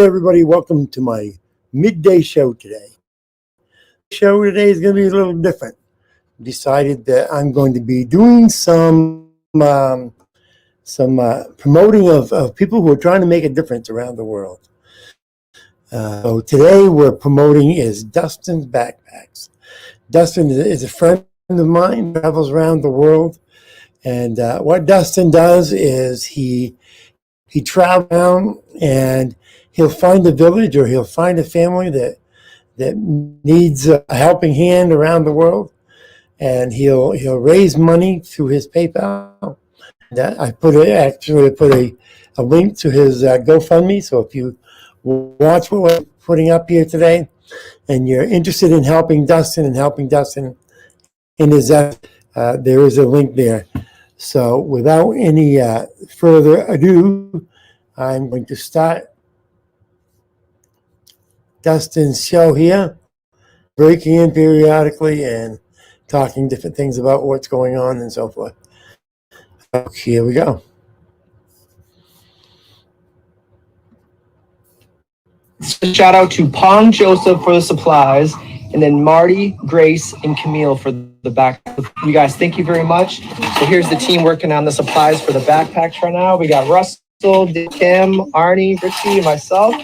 everybody. Welcome to my midday show today. Show today is going to be a little different. Decided that I'm going to be doing some promoting of people who are trying to make a difference around the world. So today we're promoting is Dustin's Backpacks. Dustin is a friend of mine, travels around the world, and what Dustin does is he travels around and he'll find a village or he'll find a family that needs a helping hand around the world, and he'll raise money through his PayPal. I put a link to his GoFundMe. So if you watch what we're putting up here today, and you're interested in helping Dustin in his there is a link there. So without any further ado, I'm going to start Dustin's show here, breaking in periodically and talking different things about what's going on and so forth. Here we go. Shout out to Pong Joseph for the supplies, and then Marty, Grace, and Camille for the back. You guys, thank you very much. So here's the team working on the supplies for the backpacks right now. We got Russell, Kim, Arnie, Richie, and myself.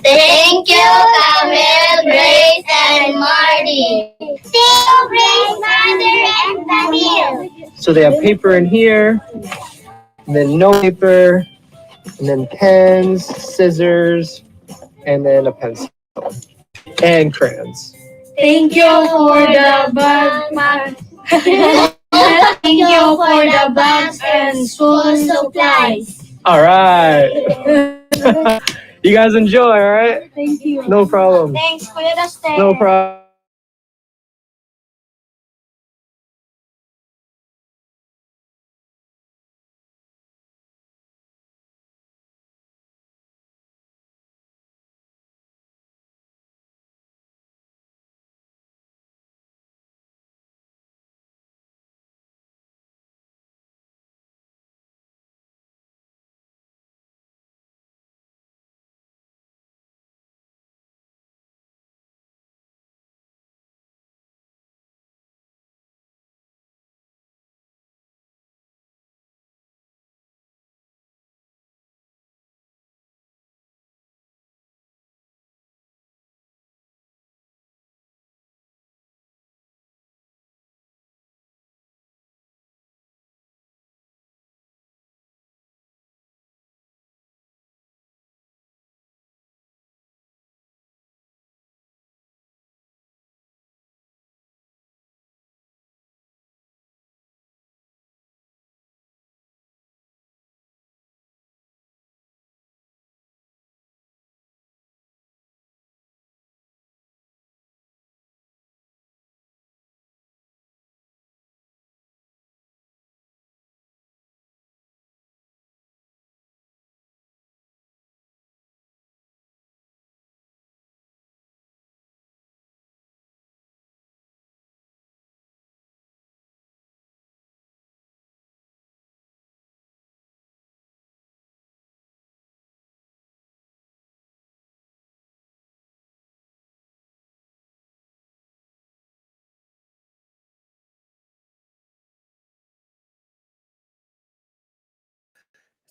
Thank you, Camille, Grace, and Marty. Thank you, Grace, Mother, and Camille. So they have paper in here, and then no paper, and then pens, scissors, and then a pencil, and crayons. Thank you for the bag. Thank you for the bags and school supplies. All right. You guys enjoy, all right? Thank you. No problem. Thanks, Kuya Dustin. No problem.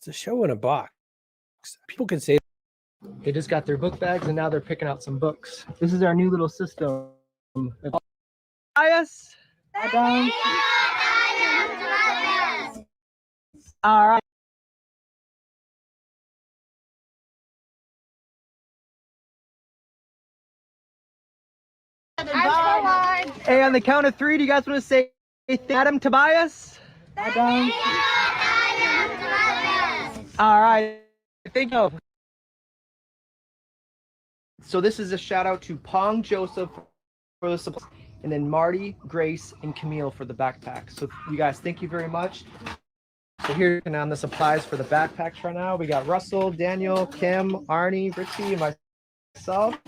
It's a show in a box. People can say They just got their book bags, and now they're picking out some books. This is our new little system. Yes. All right. Hey, on the count of 3, do you guys want to say Adam Tobias? All right. Thank you. So this is a shout out to Pong Joseph for the supplies, and then Marty, Grace, and Camille for the backpack. So you guys, thank you very much. So here on the supplies for the backpacks right now, we got Russell, Daniel, Kim, Arnie, Richie, and myself.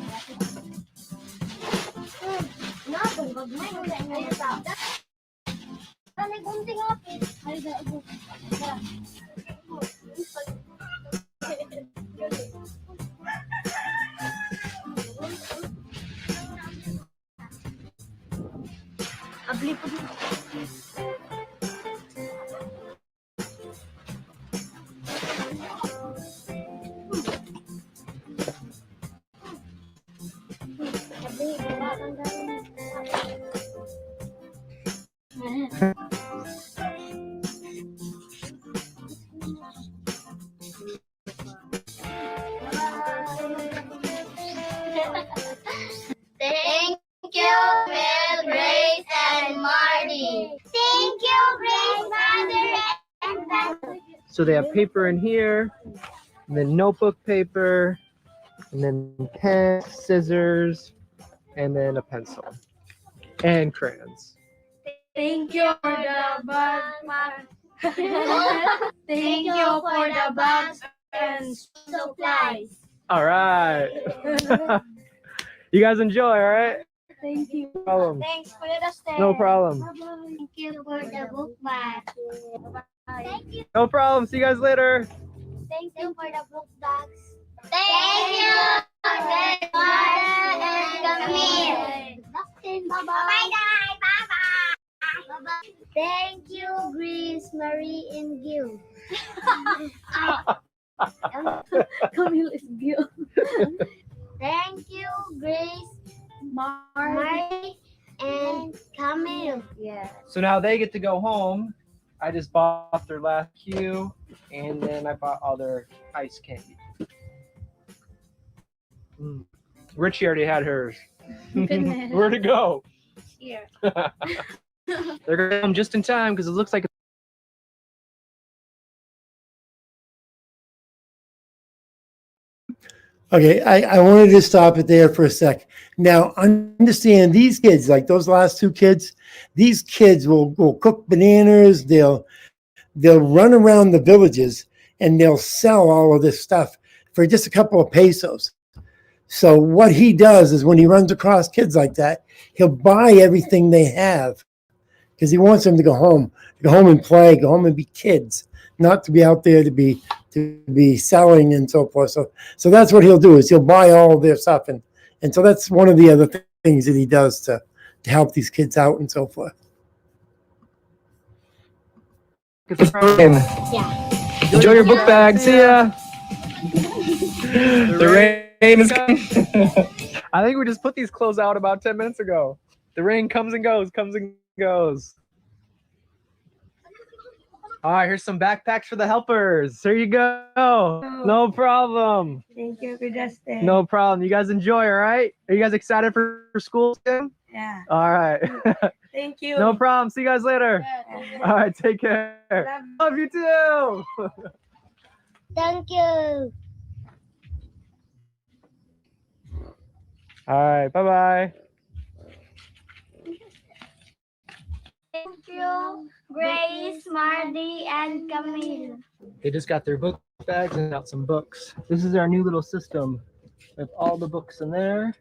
Thank you, Will, Grace, and Marty. Thank you, Grace, Mother, and Pastor. So they have paper in here, and then notebook paper, and then pen, scissors, and then a pencil, and crayons. Thank you for the bag. Thank you for the bags and supplies. All right. You guys enjoy, all right? Thank you. No problem. Thanks for the stay. No problem. Thank you for the book bag. Thank you. No problem. See you guys later. Thank you for the book bags. Thank you, Grace, Mother, and Camille. Bye-bye. Bye-bye. Thank you, Grace, Marie, and Gil. Camille is Gil. Thank you, Grace, Marie, and Camille. Yeah. So now they get to go home. I just bought their last cue, and then I bought all their ice candy. Richie already had hers. Goodness. Where'd it go? Here. They're gonna come just in time because it looks like. Okay, I wanted to stop it there for a sec. Now, understand these kids, like those last 2 kids, these kids will cook bananas, they'll run around the villages, and they'll sell all of this stuff for just a couple of pesos. So what he does is when he runs across kids like that, he'll buy everything they have because he wants them to go home and play, go home and be kids, not to be out there to be selling and so forth. So that's what he'll do is he'll buy all of their stuff. And so that's one of the other things that he does to help these kids out and so forth. Yeah. Enjoy your book bag. See ya. The rain is coming. I think we just put these clothes out about 10 minutes ago. The rain comes and goes, All right, here's some backpacks for the helpers. Here you go. No problem. Thank you for the stay. No problem. You guys enjoy, all right? Are you guys excited for school soon? Yeah. All right. Thank you. No problem. See you guys later. All right, take care. Love you too. Thank you. All right, bye-bye. Thank you, Grace, Marty, and Camille. They just got their book bags and got some books. This is our new little system with all the books in there.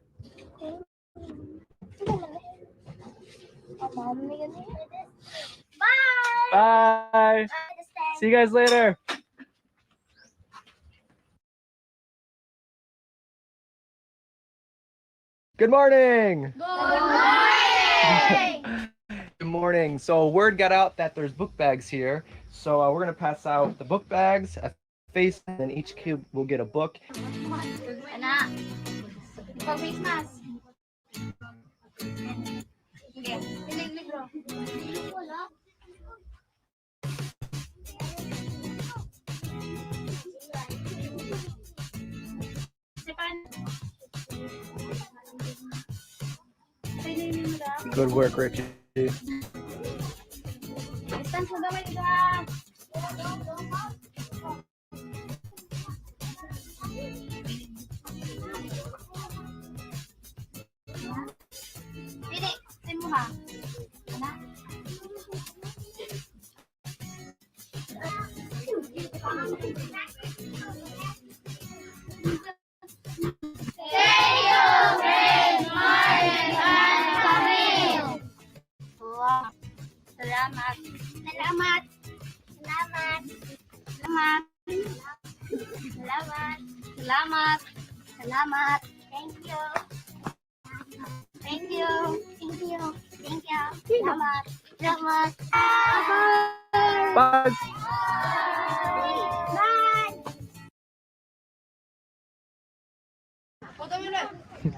Bye. Bye. See you guys later. Good morning. Good morning. Good morning. So word got out that there's book bags here. So we're going to pass out the book bags, a face, and then each kid will get a book. Anak, face mask. Okay. Libro. Wala. Sipan. Good work, Richie. Distance mo gamay ka. Dili, sin mo ha. Ana? Thank you, friends, Martin and Camille. Wow. Salamat. Salamat. Salamat. Salamat. Salamat. Salamat. Salamat. Thank you. Thank you. Thank you. Thank you. Salamat. Salamat. Bye. Bye. Bye.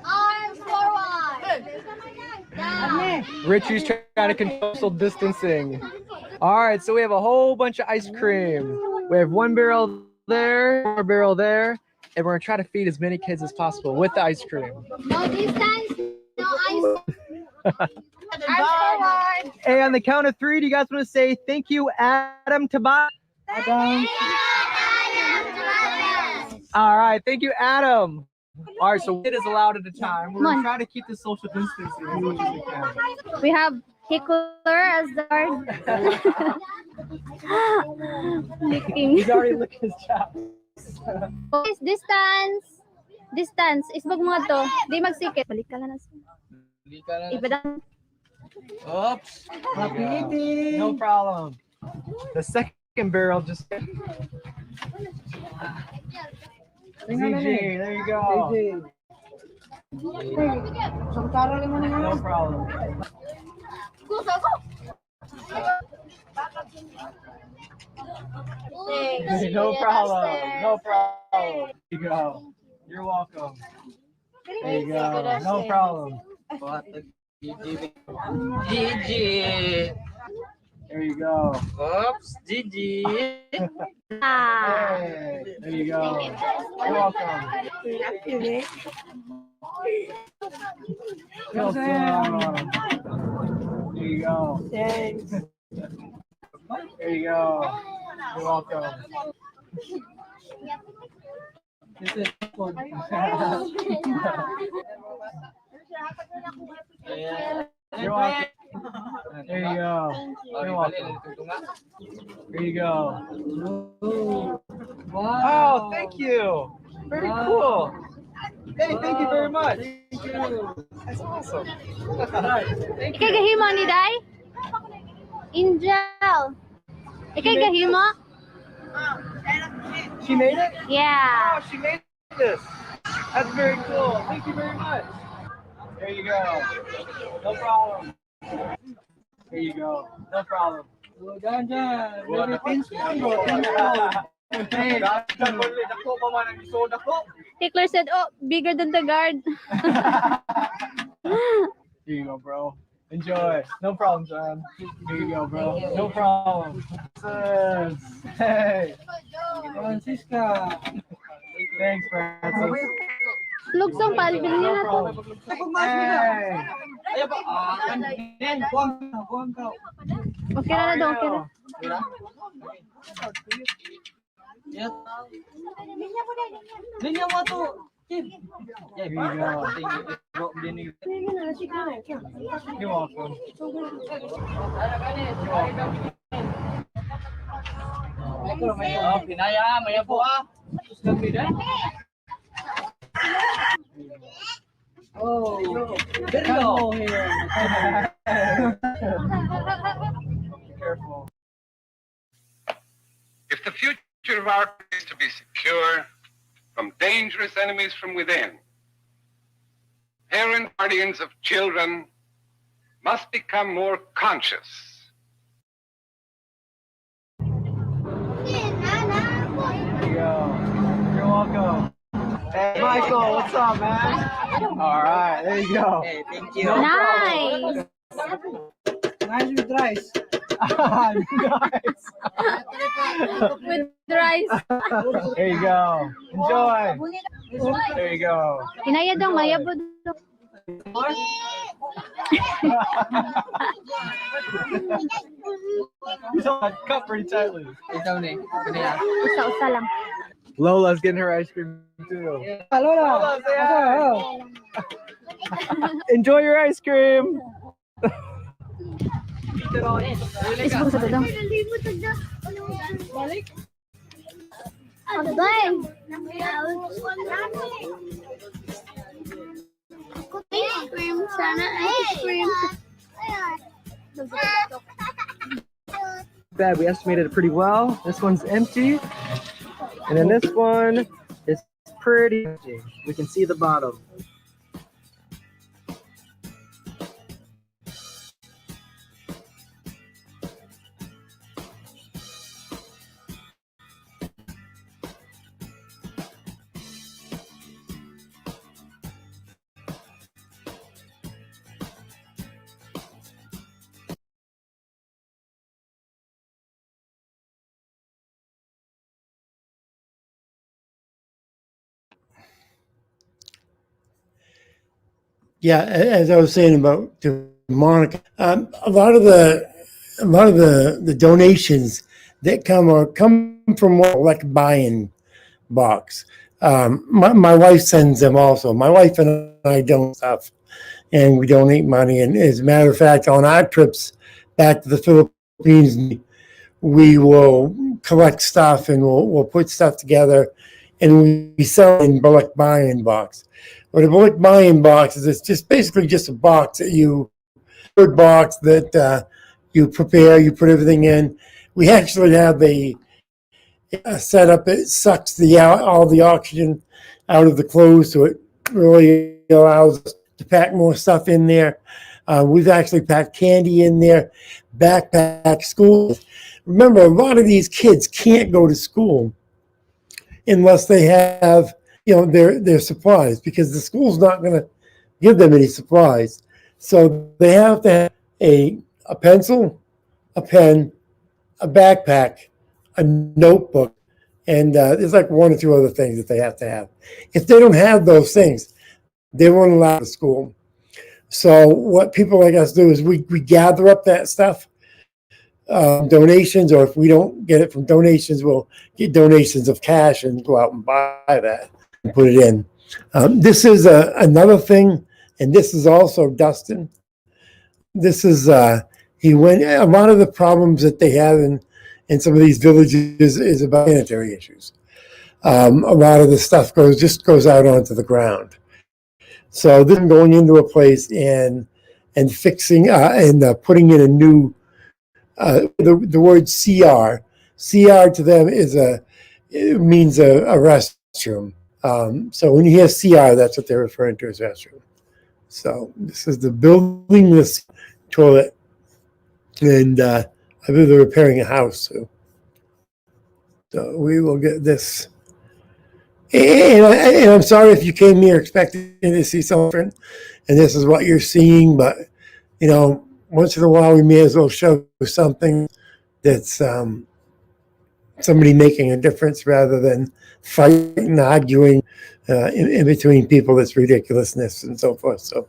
Arms forward. Down. Richie's trying to control social distancing. All right, so we have a whole bunch of ice cream. We have one barrel there, one barrel there, and we're gonna try to feed as many kids as possible with the ice cream. No distance. No ice. Arms forward. Hey, on the count of three, do you guys want to say thank you, Adam Tobias? Adam. All right, thank you, Adam. All right, so it is allowed at a time. We're gonna try to keep the social distancing as much as we can. We have Hickler as the guard. Licking. He's already licked his chops. Guys, distance. Distance. Isbag mo to. Di magsikit. Balik ka na na. Ibadang. Oops. No problem. The second barrel just. ZG, there you go. No problem. No problem. No problem. There you go. You're welcome. There you go. No problem. GG. There you go. Oops, GG. Ah. Hey, there you go. You're welcome. Welcome. There you go. Thanks. There you go. You're welcome. You're welcome. There you go. You're welcome. There you go. Wow, thank you. Very cool. Hey, thank you very much. Thank you. That's awesome. Thank Ikay you. gahimo ni Day? Angel. Ikay gahimo? She made it? Yeah. Oh, she made this. That's very cool. Thank you very much. There you go. No problem. There you go. No problem. Hickler said, oh, bigger than the guard. Here you go, bro. Enjoy. No problem, John. Here you go, bro. No problem. Hey. Francisca. Thanks, Francis. Lugsong palbil niya na to. Hey. Okay na na daw, okay na. Linya mo to. Here you go. You're welcome. Oh, pinaya, maya po ah. Oh, there you go. Careful. If the future of our country is to be secure from dangerous enemies from within, parent guardians of children must become more conscious. There you go. You're welcome. Hey, Michael, what's up, man? All right, there you go. Hey, thank you. Nice. Nice with rice. Nice. With rice. There you go. Enjoy. There you go. Inaya daw, maya po daw. Cup pretty tightly. Usa-usa lang. Lola's getting her ice cream too. Lola, say hi. Enjoy your ice cream. Facebook sa dodong. Abay! Ice cream sana. Ice cream. Bad. We estimated it pretty well. This one's empty. And then this one is pretty empty. We can see the bottom. Yeah, as I was saying about to Monica, a lot of the donations that come from what like buying box. My wife sends them also. My wife and I don't stuff, and we donate money. And as a matter of fact, on our trips back to the Philippines, we will collect stuff and we'll put stuff together, and we sell in bulk buying box. What a bulk buying box is, it's just basically just a box that you prepare, you put everything in. We actually have a setup. It sucks all the oxygen out of the clothes, so it really allows us to pack more stuff in there. We've actually packed candy in there, backpack, school. Remember, a lot of these kids can't go to school unless they have their supplies, because the school's not going to give them any supplies. So they have to have a pencil, a pen, a backpack, a notebook, and there's like one or two other things that they have to have. If they don't have those things, they won't allow the school. So what people like us do is we gather up that stuff, donations, or if we don't get it from donations, we'll get donations of cash and go out and buy that and put it in. This is another thing, and this is also Dustin. This is he went. A lot of the problems that they have in some of these villages is about sanitary issues. A lot of the stuff goes out onto the ground. So then going into a place and fixing and putting in a new the word CR to them it means a restroom. So when you hear CR, that's what they're referring to as restroom. So this is the building this toilet, and I believe they're repairing a house too. So we will get this. And I'm sorry if you came here expecting to see something, and this is what you're seeing, but once in a while we may as well show something that's somebody making a difference rather than fighting and arguing in between people. That's ridiculousness and so forth. So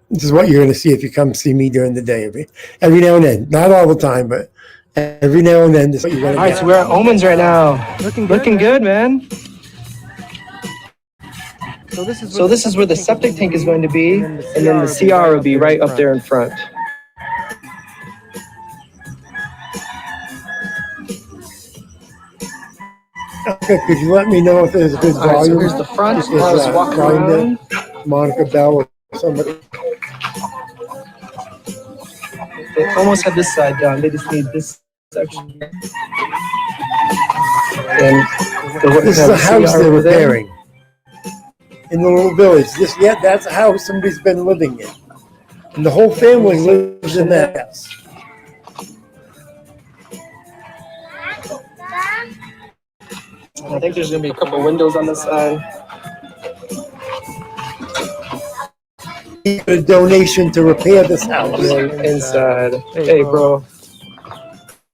this is what you're going to see if you come see me during the day. Every now and then, not all the time, but every now and then. This is what you're going to All right, so we're at Omens right now. Looking good, man. So this is where the septic tank is going to be, and then the CR will be right up there in front. Okay, could you let me know if there's a good All right, so volume? here's the front. Just Let's walk volume around. there. Monica Bell or somebody. They almost have this side done. They just need this section. And This is a house they're repairing in the little village. That's a house somebody's been living in, and the whole family lives in that house. I think there's gonna be a couple windows on this side. A donation to repair this house. Inside. Hey, bro.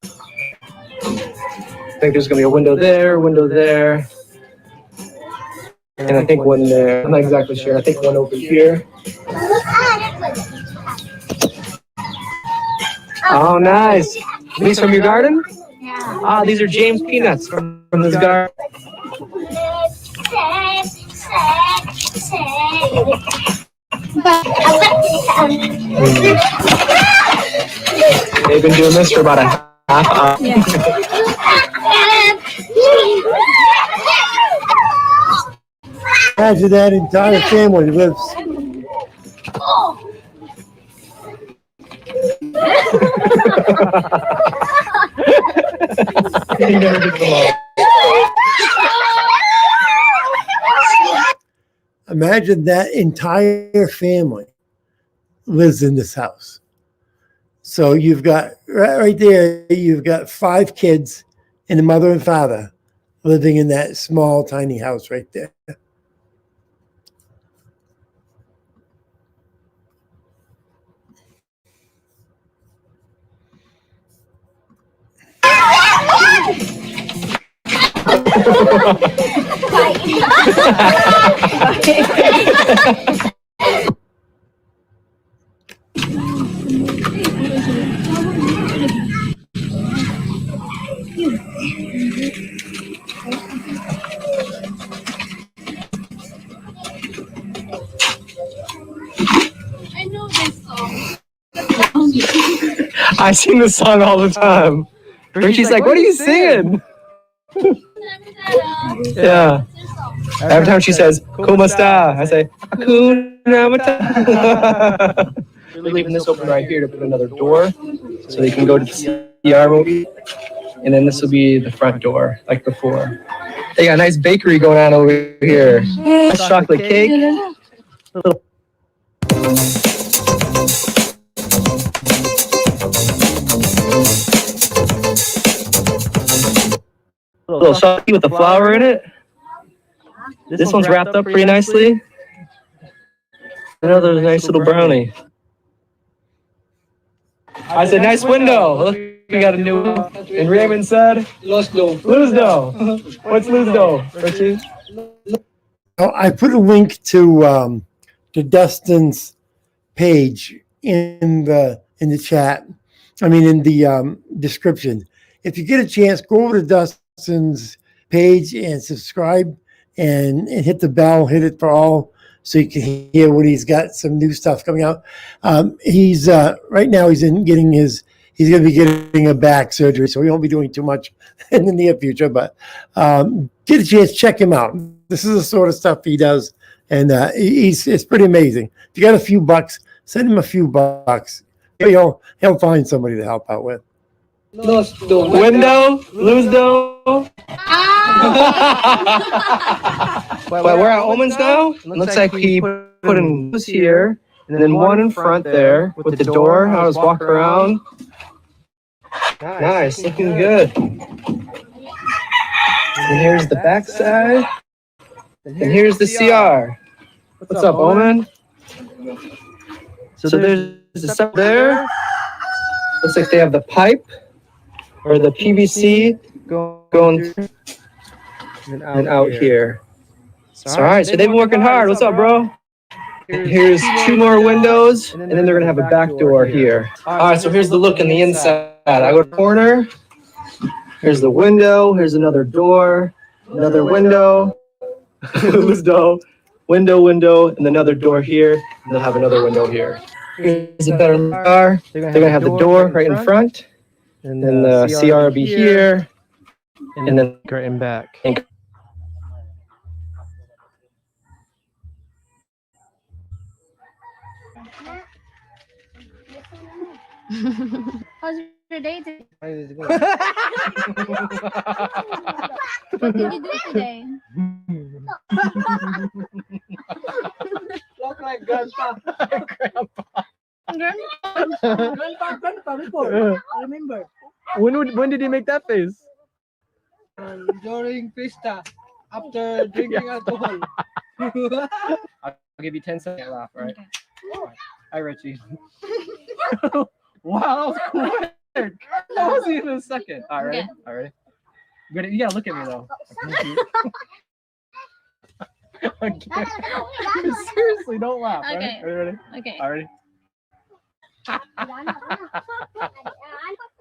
I think there's gonna be a window there, window there. And I think one there. I'm not exactly sure. I think one over here. Oh, nice. These from your garden? Yeah. Ah, these are James peanuts from this garden. They've been doing this for about a half hour. Imagine that entire family lives. He never gets them all. Imagine that entire family lives in this house. So you've got right there, you've got 5 kids and a mother and father living in that small, tiny house right there. I know this song. I sing this song all the time. Richie's like, what are you singing? Yeah. Every time she says, "Como esta?" I say, "Hakuna Matata." We're leaving this open right here to put another door so they can go to the CR movie. And then this will be the front door, like before. They got a nice bakery going on over here. Nice chocolate cake. Little chocolate with the flour in it. This one's wrapped up pretty nicely. Another nice little brownie. I said, nice window. Look, we got a new one. And Raymond said, Luzdo. What's Luzdo, Richie? Oh, I put a link to Dustin's page in the chat. I mean, in the description. If you get a chance, go over to Dustin's page and subscribe and hit the bell, hit it for all, so you can hear when he's got some new stuff coming out. He's right now he's going to be getting a back surgery, so he won't be doing too much in the near future. But get a chance, check him out. This is the sort of stuff he does, and it's pretty amazing. If you got a few bucks, send him a few bucks. He'll find somebody to help out with. Window, Luzdo. Well, we're at Omens now. Looks like he put in this here, and then one in front there with the door. I'll just walk around. Nice, looking good. And here's the back side. And here's the CR. What's up, Omen? So there's the stuff there. Looks like they have the pipe or the PVC going through and out here. So, all right, so they've been working hard. What's up, bro? Here's 2 more windows, and then they're gonna have a back door here. All right, so here's the look in the inside. I go to the corner. Here's the window. Here's another door. Another window. window, and another door here. And they'll have another window here. Here's a better car. They're gonna have the door right in front, and then the CR will be here, and then curtain back. How's your day today? How is it going? What did you do today? Look like grandpa. Grandpa before. I remember. When did he make that face? During Pista, after drinking alcohol. I'll give you 10 seconds laugh, all right? Okay. Hi, Richie. Wow, that was quick. That wasn't even a second. All right, Okay. all right. You gotta look at me though. Okay. Seriously, don't laugh. Okay. Are you ready? Okay. All right.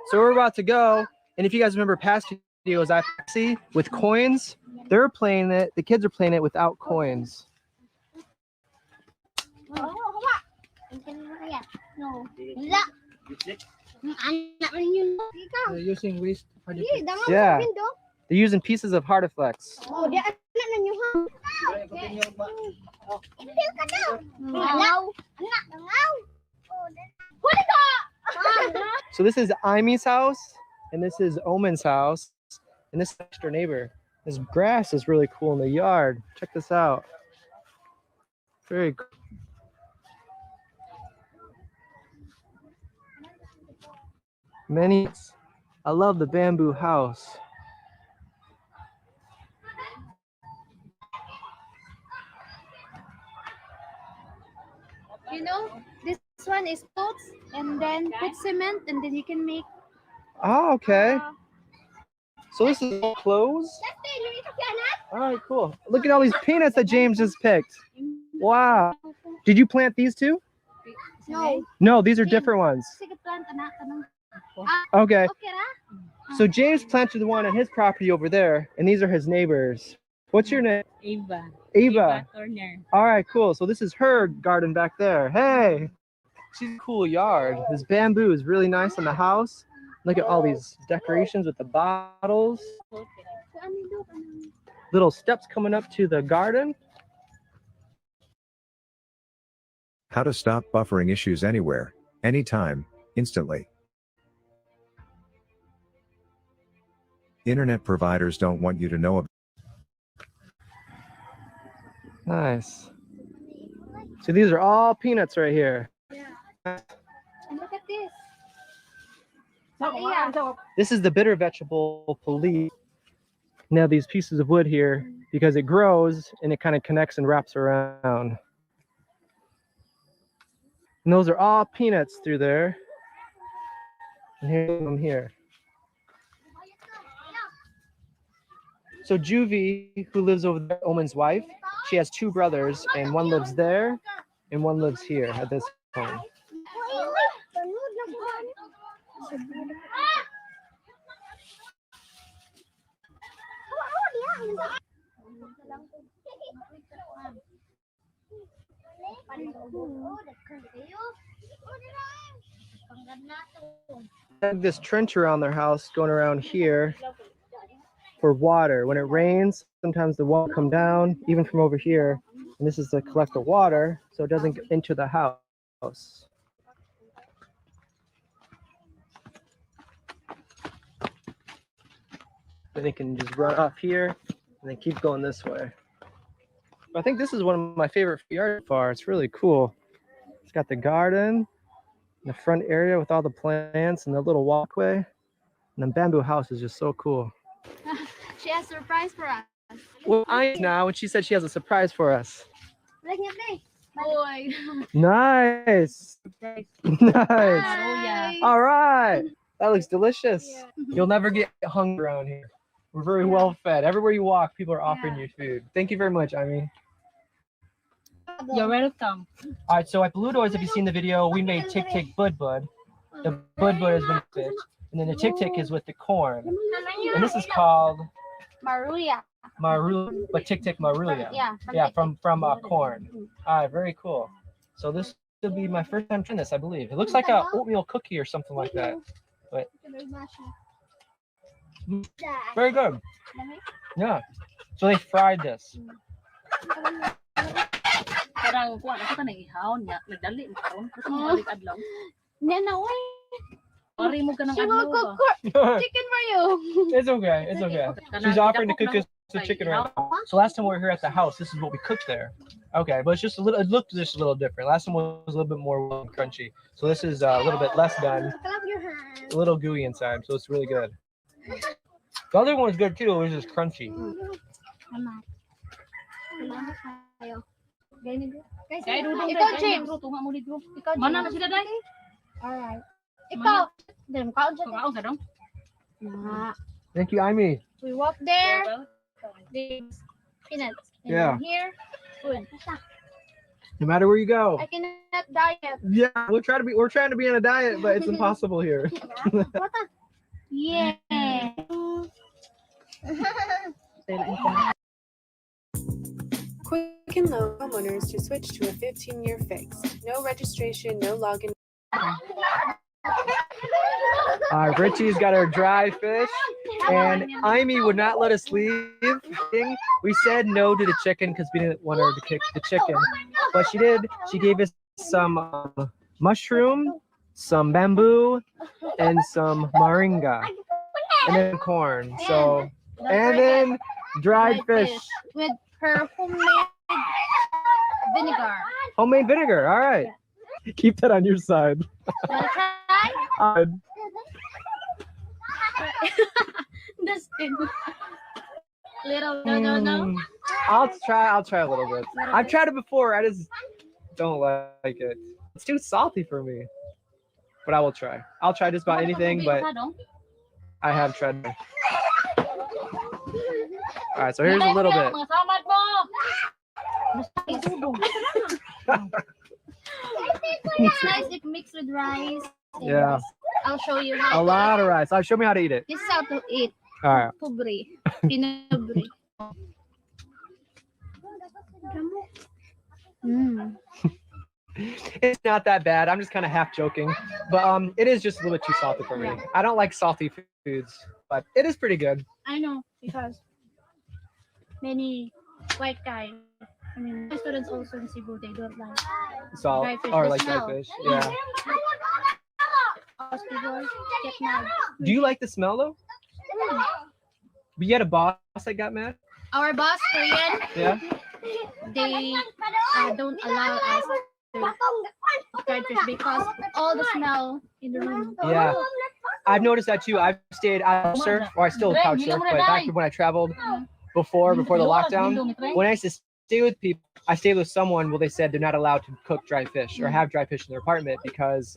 So we're about to go, and if you guys remember past videos I see with coins, they're playing it. The kids are playing it without coins. No. They're using waste. Yeah. They're using pieces of Hardiflex. So this is Imy's house, and this is Omen's house, and this is next door neighbor. This grass is really cool in the yard. Check this out. Very cool. I love the bamboo house. You know, this one is pots and then put cement and then you can make. Oh, okay. So this is all clothes? All right, cool. Look at all these peanuts that James just picked. Wow. Did you plant these too? No. No, these are different ones. Sige, plant na tanong. Okay. Okay ra? So James planted the one on his property over there, and these are his neighbors. What's your name? Ava. Ava. Turner. All right, cool. So this is her garden back there. Hey, she's a cool yard. This bamboo is really nice in the house. Look at all these decorations with the bottles. Little steps coming up to the garden. How to stop buffering issues anywhere, anytime, instantly. Internet providers don't want you to know about. Nice. So these are all peanuts right here. And look at this. This is the bitter vegetable police. Now these pieces of wood here, because it grows and it kind of connects and wraps around. And those are all peanuts through there. And here's them here. So Juvie, who lives over there, Omen's wife, she has two brothers, and one lives there, and one lives here at this home. They have this trench around their house going around here for water. When it rains, sometimes the water come down, even from over here. And this is to collect the water so it doesn't get into the house. Then it can just run off here and then keep going this way. I think this is one of my favorite yards so far. It's really cool. It's got the garden, the front area with all the plants and the little walkway. And the bamboo house is just so cool. She has a surprise for us. Well, I now, and she said she has a surprise for us. Boy. Nice. Nice. Hi. All right. That looks delicious. You'll never get hungry around here. We're very well fed. Everywhere you walk, people are offering you food. Thank you very much, Amy. You're welcome. All right, so at Blutoys, if you've seen the video, we made Tick Tick Bud Bud. The Bud Bud has been stitched, and then the Tick Tick is with the corn. And this is called Marulia. Marula, but Tick Tick Marulia. Yeah. From corn. All right, very cool. So this will be my first time trying this, I believe. It looks like a oatmeal cookie or something like that. But very good. Yeah. So they fried this. Parang kuha na ko kanang ihaw niya. Nagdali mo karon kasi balik adlaw. Nena, why? Pari mo kanang She will adlaw. cook chicken for you. It's okay. It's okay. She's offering to cook us the chicken right now. So last time we were here at the house, this is what we cooked there. Okay, but it's just a little. It looked just a little different. Last time was a little bit more crunchy. So this is a little bit less done, a little gooey inside. So it's really good. The other one was good too. It was just crunchy. Kay dudong Ikaw, dai, James. tunga mo dito. Ikaw, Mana na sila dai? Alright. Ikaw. Then, kaon dyan. Tunga sa dong. Thank you, Amy. We walk there. These peanuts. Yeah. Here, food. No matter where you go. I cannot diet. Yeah, we're trying to be on a diet, but it's impossible here. Yeah. Quicken Loan homeowners to switch to a 15-year fixed. No registration, no login. Richie's got our dry fish, and Amy would not let us leave. We said no to the chicken because we didn't want her to kick the chicken, but she did. She gave us some mushroom, some bamboo, and some moringa, and then corn. So, and then dried fish. With her Homemade vinegar. All right. Keep that on your side. Wanna try? Dustin. Little no. I'll try a little bit. I've tried it before. I just don't like it. It's too salty for me. But I will try. I'll try just about anything, but I have tried. All right, so here's a little bit. It's nice if mixed with rice. Yeah. I'll show you how. A lot of rice. Show me how to eat it. This is how to eat. All right. Pugri. Pinugri. It's not that bad. I'm just kind of half joking, but it is just a little bit too salty for me. I don't like salty foods, but it is pretty good. I know because many white guys. I mean, my students also in Cebu, they don't like Salt dry fish. or The like smell. dry fish. Yeah. Us people get mad. Do you like the smell though? But you had a boss that got mad. Our boss, Korean, Yeah. they don't allow us to dry fish because all the smell in the room. Yeah. I've noticed that too. I've stayed out surf, or I still couch surf, but back when I traveled before the lockdown, when I used to stay with people, I stayed with someone. Well, they said they're not allowed to cook dry fish or have dry fish in their apartment because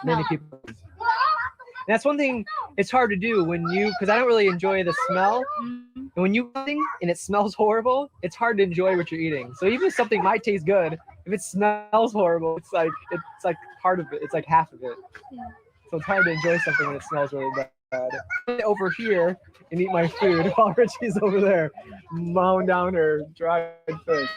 many people. And that's one thing. It's hard to do because I don't really enjoy the smell. And when you eating and it smells horrible, it's hard to enjoy what you're eating. So even if something might taste good, if it smells horrible, it's like part of it. It's like half of it. So it's hard to enjoy something when it smells really bad. Over here and eat my food while Richie's over there mowing down her dried fish.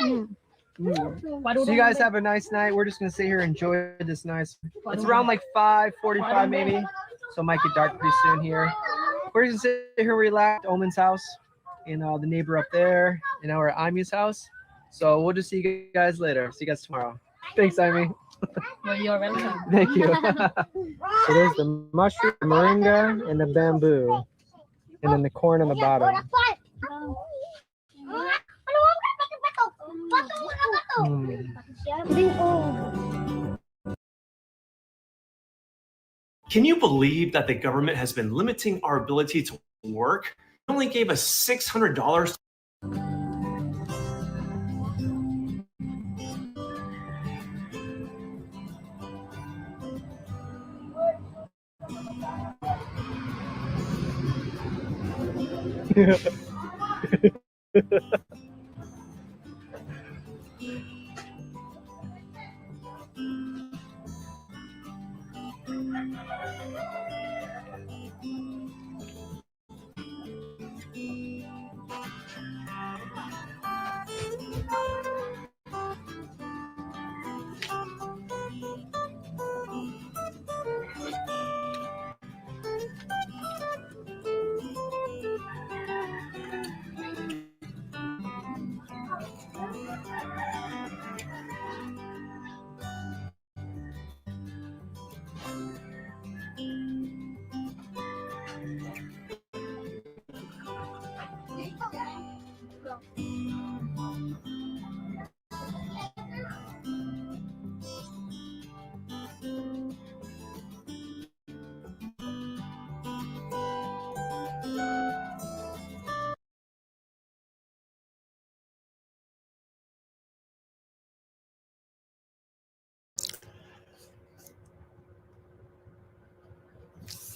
So you guys have a nice night. We're just gonna sit here and enjoy this nice. It's around like 5:45 maybe, so it might get dark pretty soon here. We're just gonna sit here, relax. Omen's house, and the neighbor up there, and our Imi's house. So we'll just see you guys later. See you guys tomorrow. Thanks, Imi. Well, you're welcome. Thank you. So there's the mushroom, moringa, and the bamboo, and then the corn on the bottom. Can you believe that the government has been limiting our ability to work? They only gave us $600.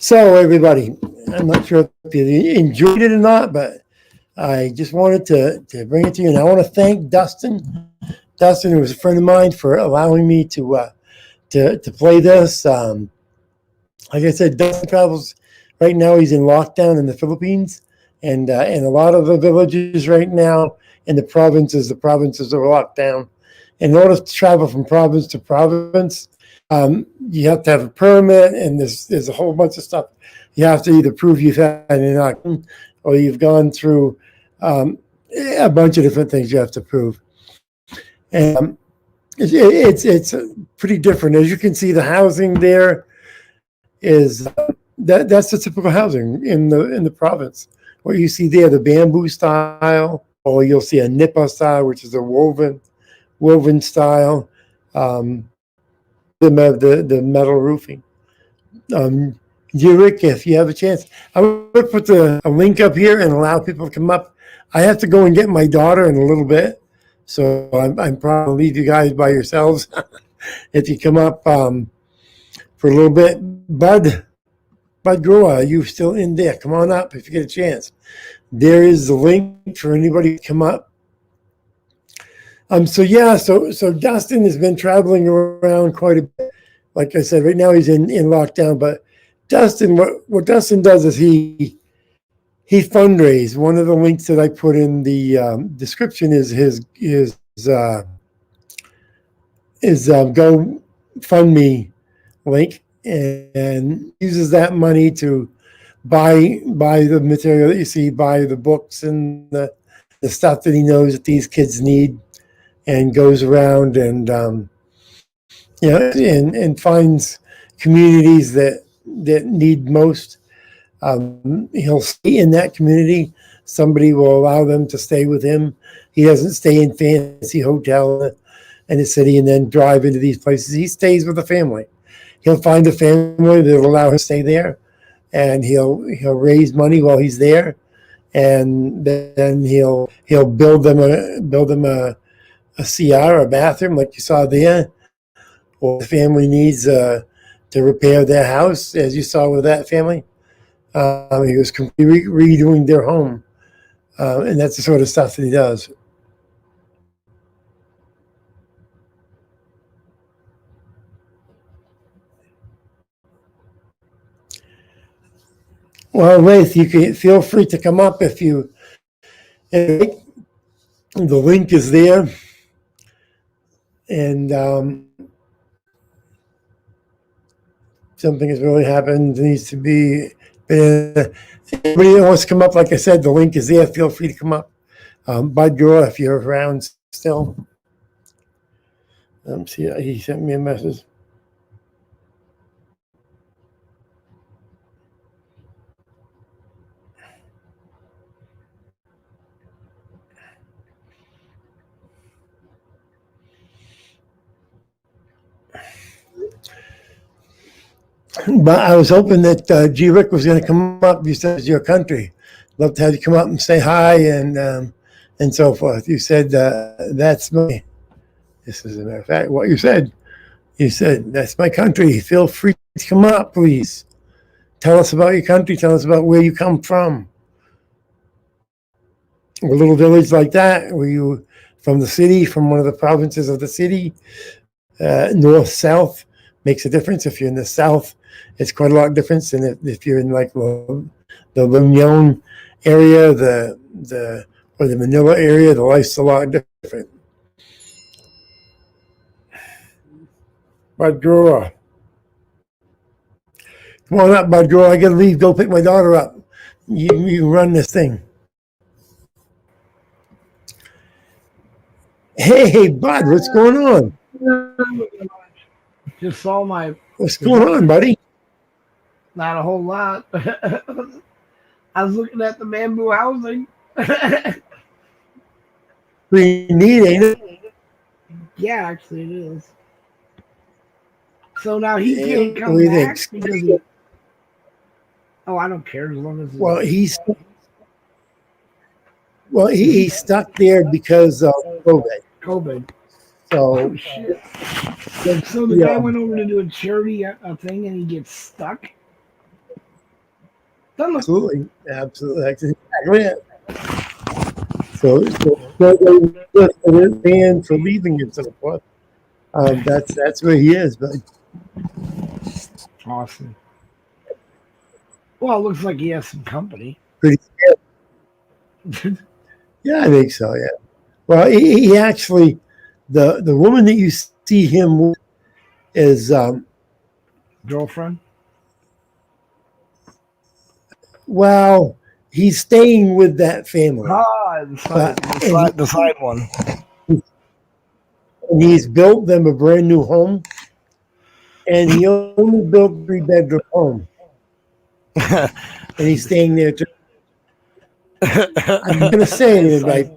So everybody, I'm not sure if you enjoyed it or not, but I just wanted to bring it to you, and I want to thank Dustin. Dustin, who was a friend of mine, for allowing me to play this. Like I said, Dustin travels right now. He's in lockdown in the Philippines, and a lot of the villages right now in the provinces are locked down. In order to travel from province to province, you have to have a permit, and there's a whole bunch of stuff. You have to either prove you've had an inoculation or you've gone through a bunch of different things you have to prove. And it's pretty different. As you can see, the housing there is that's the typical housing in the province. What you see there, the bamboo style, or you'll see a nipa style, which is a woven style. The metal roofing. Rick, if you have a chance, I would put a link up here and allow people to come up. I have to go and get my daughter in a little bit, so I'm probably leave you guys by yourselves if you come up for a little bit. Bud Groa, you still in there? Come on up if you get a chance. There is the link for anybody to come up. So Dustin has been traveling around quite a bit. Like I said, right now he's in lockdown, but Dustin, what Dustin does is he fundraises. One of the links that I put in the description is his GoFundMe link, and uses that money to buy the material that you see, buy the books and the stuff that he knows that these kids need, and goes around and and finds communities that need most. He'll stay in that community. Somebody will allow them to stay with him. He doesn't stay in fancy hotel in the city and then drive into these places. He stays with a family. He'll find a family that will allow him to stay there, and he'll raise money while he's there, and then he'll build them a CR, a bathroom like you saw there, or the family needs to repair their house, as you saw with that family. He was completely redoing their home, and that's the sort of stuff that he does. Well, Raith, you can feel free to come up if you. The link is there, and something has really happened. Needs to be. Anybody that wants to come up, like I said, the link is there. Feel free to come up. Bud Groa, if you're around still. See, he sent me a message. But I was hoping that G. Rick was going to come up. You said it's your country. Love to have you come up and say hi and so forth. You said that's me. This is a matter of fact what you said. You said that's my country. Feel free to come up, please. Tell us about your country. Tell us about where you come from. A little village like that. Were you from the city? From one of the provinces of the city? North, south makes a difference. If you're in the south, it's quite a lot of difference. And if you're in like the Lumion area, or the Manila area, the life's a lot different. Bud Groa. Come on up, Bud Groa. I gotta leave. Go pick my daughter up. You run this thing. Hey, Bud, what's going on? Just saw my. What's going on, buddy? Not a whole lot. I was looking at the bamboo housing. Pretty neat, ain't it? Yeah, actually it is. So now he can't come back because he, I don't care as long as. Well, he's stuck there because of COVID. So, shit. So the guy went over to do a charity thing and he gets stuck. Absolutely. Exactly. So they ran for leaving and so forth. That's where he is. But Awesome. Well, it looks like he has some company. pretty scared. Yeah, I think so. Yeah. Well, he actually, the woman that you see him with is Girlfriend? well, he's staying with that family. Ah, the side one. And he's built them a brand new home, and he only built a 3-bedroom home, and he's staying there too. I'm gonna say it like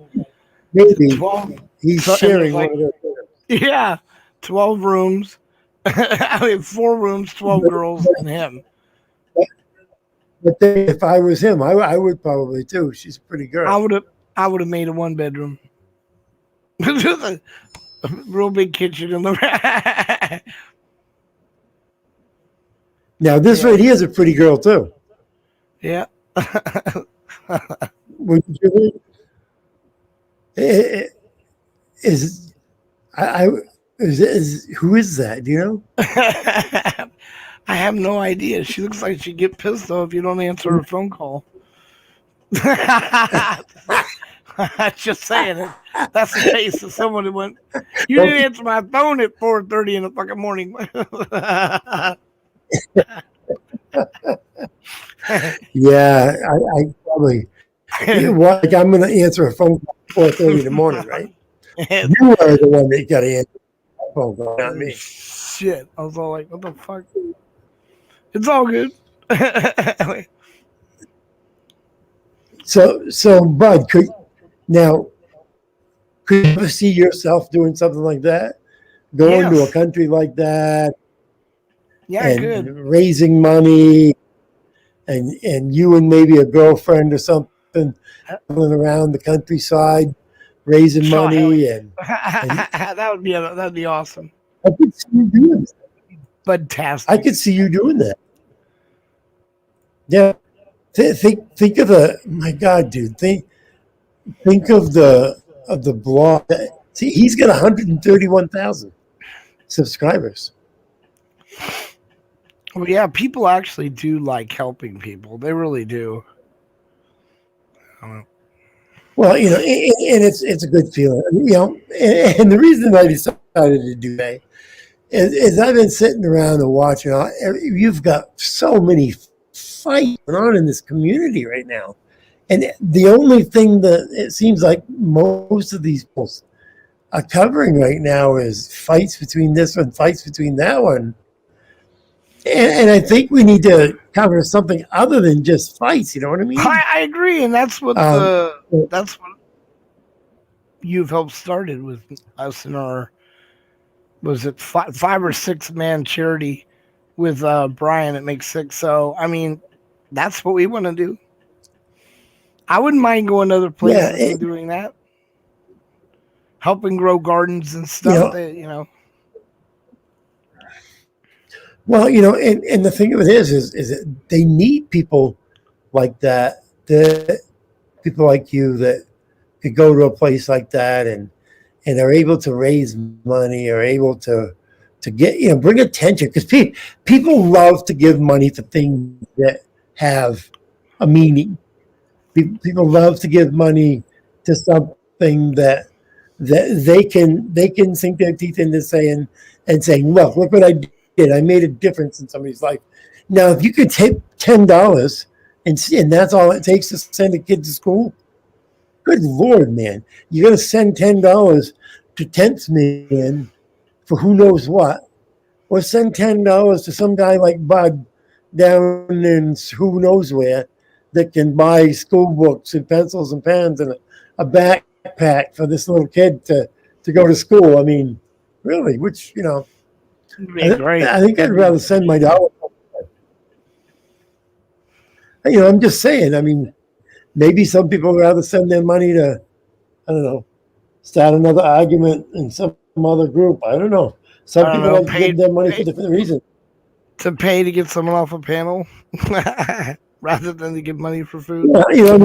maybe 12, he's so it sharing looks one of those rooms. Yeah, 12 rooms. I mean, 4 rooms, 12 girls, and him. But then if I was him, I would probably too. She's a pretty girl. I would have made a 1-bedroom. A real big kitchen in the Now this right here is a pretty girl too. Yeah. Would you think? Who is that? Do you know? I have no idea. She looks like she'd get pissed off if you don't answer her phone call. Just saying it. That's the case of someone who went, you didn't answer my phone at 4:30 in the fucking morning. Yeah, I probably. Like I'm going to answer a phone call at 4:30 in the morning, right? You are the one that got to answer the phone call, not me. Shit. I was all like, what the fuck? It's all good. So Bud, could you ever see yourself doing something like that? Going to a country like that? Yeah, and good. Raising money, and you and maybe a girlfriend or something traveling around the countryside, raising money, and that'd be awesome. I could see you doing that. Fantastic. I could see you doing that. Yeah, think of my God, dude. Think of the blog. See, he's got 131,000 subscribers. Well, yeah, people actually do like helping people. They really do. Well, and it's a good feeling, and the reason I decided to do that is I've been sitting around and watching. You've got so many fights going on in this community right now, and the only thing that it seems like most of these posts are covering right now is fights between this one, fights between that one. And I think we need to cover something other than just fights. You know what I mean? I agree, and that's what that's what you've helped started with us in our was it 5 or 6 man charity with Brian at Make 6. So I mean, that's what we want to do. I wouldn't mind going to other places and doing that, helping grow gardens and stuff. Well, and the thing of it is that they need people like that, people like you that could go to a place like that and are able to raise money, are able to get, bring attention, because people love to give money for things that have a meaning. People love to give money to something that they can sink their teeth into saying, look what I did. I made a difference in somebody's life. Now, if you could take $10 and that's all it takes to send a kid to school, good Lord, man, you're going to send $10 to 10th man for who knows what, or send $10 to some guy like Bud down in who knows where that can buy school books and pencils and pens and a backpack for this little kid to go to school. I mean, really, which, I think I'd rather send my dollar. I'm just saying. I mean, maybe some people would rather send their money to, I don't know, start another argument in some other group. I don't know. Some people like to give their money for different reasons. To pay to get someone off a panel rather than to give money for food. Yeah,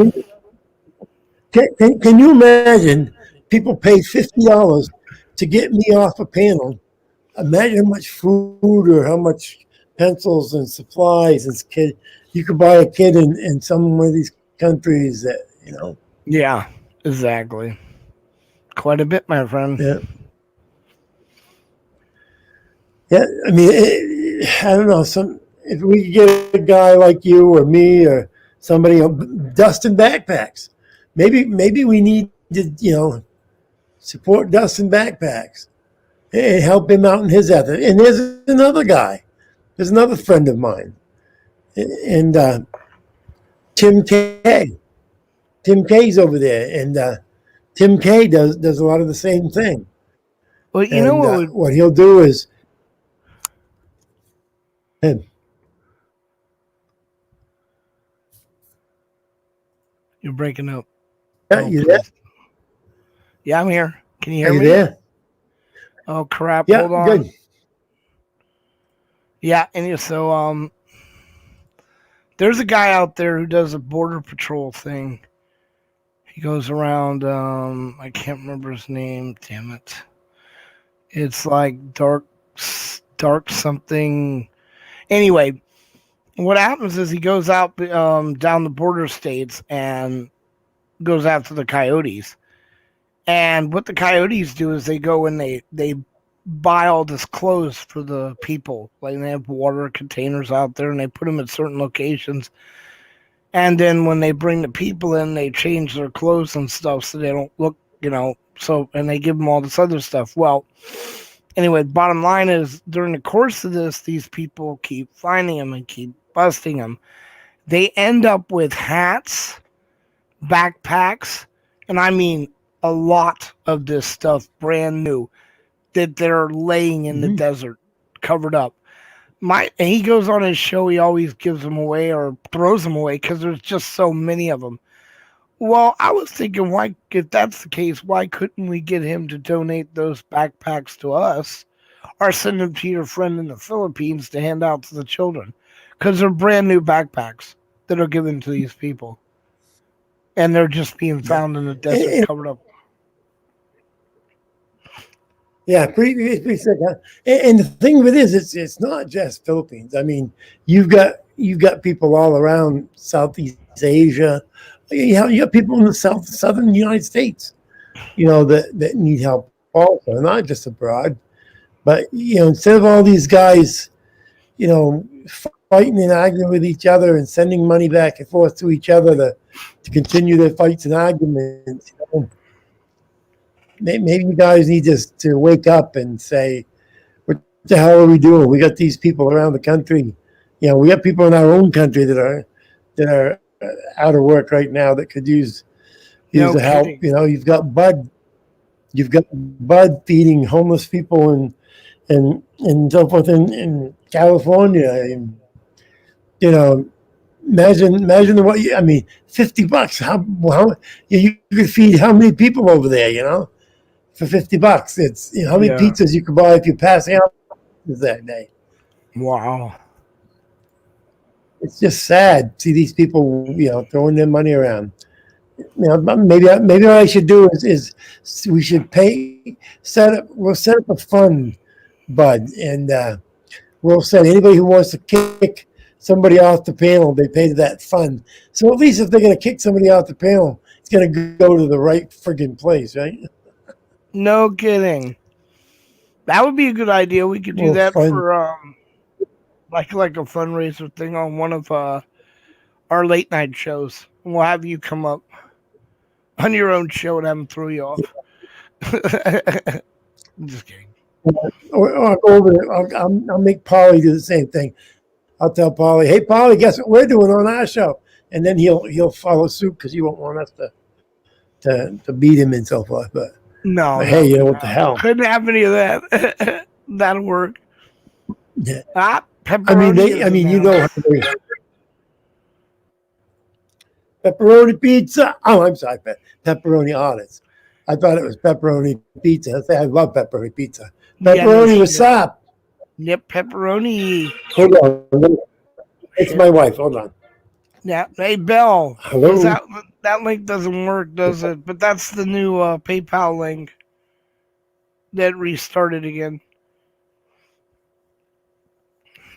Can you imagine people pay $50 to get me off a panel? Imagine how much food or how much pencils and supplies and kid you could buy a kid in some of these countries that, you know. Yeah, exactly. Quite a bit, my friend. Yeah. Yeah, I mean, I don't know. If we could get a guy like you or me or somebody dusting backpacks, maybe we need to, you know, support Dustin Backpacks and help him out in his effort. And there's another guy. There's another friend of mine, and Tim K. Tim K's over there, and Tim K does a lot of the same thing. Well, you know what he'll do is. You're breaking up. Yeah, you there? Yeah, I'm here. Can you hear Are you me? there? Oh crap! Yeah, Hold on. good. Yeah, and so there's a guy out there who does a border patrol thing. He goes around. I can't remember his name. Damn it! It's like dark something. Anyway, what happens is he goes out down the border states and goes after the coyotes. And what the coyotes do is they go and they buy all this clothes for the people. Like they have water containers out there and they put them at certain locations. And then when they bring the people in, they change their clothes and stuff so they don't look, you know, so, and they give them all this other stuff. Well, anyway, bottom line is during the course of this, these people keep finding them and keep busting them. They end up with hats, backpacks, and I mean a lot of this stuff brand new that they're laying in the desert covered up. And he goes on his show, he always gives them away or throws them away because there's just so many of them. Well, I was thinking, why, if that's the case, why couldn't we get him to donate those backpacks to us or send them to your friend in the Philippines to hand out to the children? Because they're brand new backpacks that are given to these people. And they're just being found in the desert covered up. Yeah, pretty sick. Huh? And the thing with it is, it's not just Philippines. I mean, you've got people all around Southeast Asia. You got people in the southern United States, you know, that need help also, not just abroad. But you know, instead of all these guys, you know, fighting and arguing with each other and sending money back and forth to each other to continue their fights and arguments, you know, maybe you guys need to wake up and say, what the hell are we doing? We got these people around the country. You know, we got people in our own country that are out of work right now that could use the help. You know, you've got Bud feeding homeless people and so forth in California. And, you know, imagine what I mean, $50. How you could feed how many people over there? You know, for $50, it's, you know, how many pizzas you could buy if you're passing out that day. Wow. It's just sad to see these people, you know, throwing their money around. You know, maybe what I should do is we should we'll set up a fund, Bud, and we'll send anybody who wants to kick somebody off the panel, they pay to that fund. So at least if they're going to kick somebody off the panel, it's going to go to the right friggin' place, right? No kidding. That would be a good idea. We could do that for like a fundraiser thing on one of our late night shows. And we'll have you come up on your own show and have them throw you off. I'm just kidding. Or I'll go over there. I'll make Polly do the same thing. I'll tell Polly, hey, Polly, guess what we're doing on our show? And then he'll follow suit because he won't want us to beat him and so forth. But hey, you know what the hell? Couldn't have any of that. That'll work. Yeah. Pepperoni. I mean, you know how they pepperoni pizza. Oh, I'm sorry, pepperoni olives. I thought it was pepperoni pizza. I love pepperoni pizza. Pepperoni with sop. Yep, pepperoni. Hold on. It's my wife. Hold on. Yeah. Hey, Belle. Hello. that link doesn't work, does it? But that's the new PayPal link that restarted again.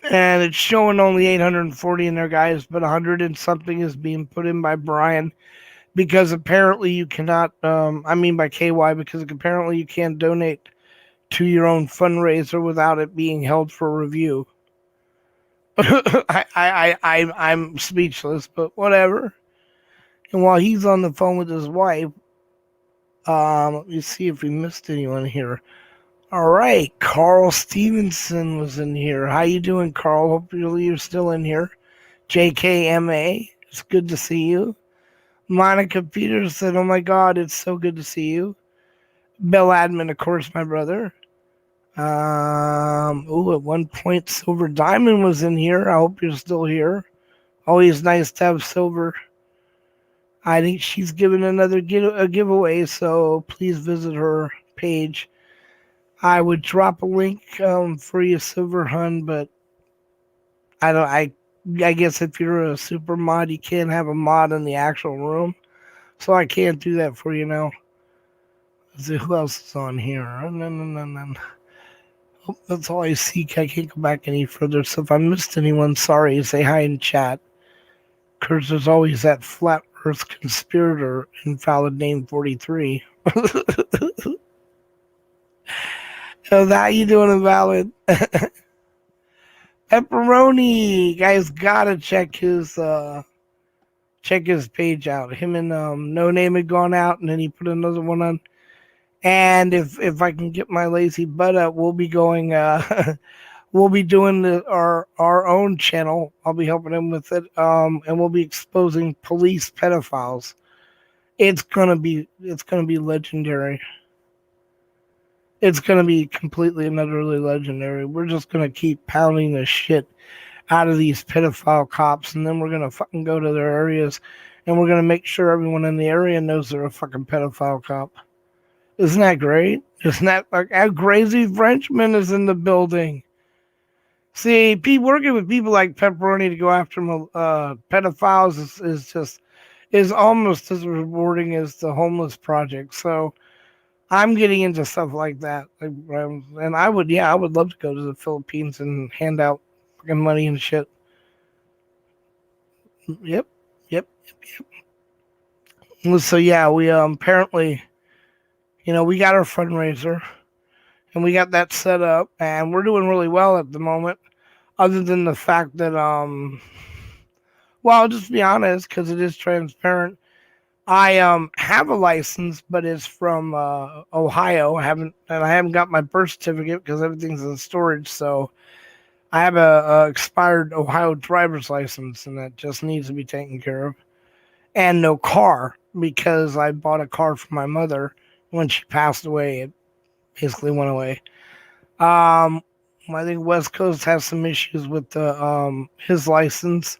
And it's showing only 840 in there, guys, but 100 and something is being put in by Brian because apparently you cannot, by KY, because apparently you can't donate to your own fundraiser without it being held for review. I'm speechless, but whatever. And while he's on the phone with his wife, let me see if we missed anyone here. All right, Carl Stevenson was in here. How you doing, Carl? Hopefully you're still in here. JKMA, it's good to see you. Monica Peters said, "Oh my God, it's so good to see you." Bill Admin, of course, my brother. At one point, Silver Diamond was in here. I hope you're still here. Always nice to have Silver. I think she's giving another giveaway, so please visit her page. I would drop a link for you, Silver Hun, but I guess if you're a super mod, you can't have a mod in the actual room, so I can't do that for you now. Let's see who else is on here. Oh, that's all I see. I can't go back any further. So if I missed anyone, sorry. Say hi in chat. Because there's always that flat Earth conspirator, invalid name 43. So how you doing, Invalid? Pepperoni, guys, gotta check his page out. Him and No Name had gone out, and then he put another one on. And if I can get my lazy butt up, we'll be going. We'll be doing our own channel. I'll be helping him with it. And we'll be exposing police pedophiles. It's gonna be legendary. It's going to be completely and utterly legendary. We're just going to keep pounding the shit out of these pedophile cops, and then we're going to fucking go to their areas, and we're going to make sure everyone in the area knows they're a fucking pedophile cop. Isn't that great? Isn't that like how crazy Frenchman is in the building? See, working with people like Pepperoni to go after pedophiles is almost as rewarding as the homeless project. So I'm getting into stuff like that, and I would love to go to the Philippines and hand out fucking money and shit. Yep. So yeah, we apparently, we got our fundraiser, and we got that set up, and we're doing really well at the moment. Other than the fact that, well, I'll just be honest, because it is transparent. I have a license, but it's from Ohio. I haven't got my birth certificate because everything's in storage. So I have a expired Ohio driver's license, and that just needs to be taken care of. And no car, because I bought a car for my mother when she passed away. It basically went away. I think West Coast has some issues with his license.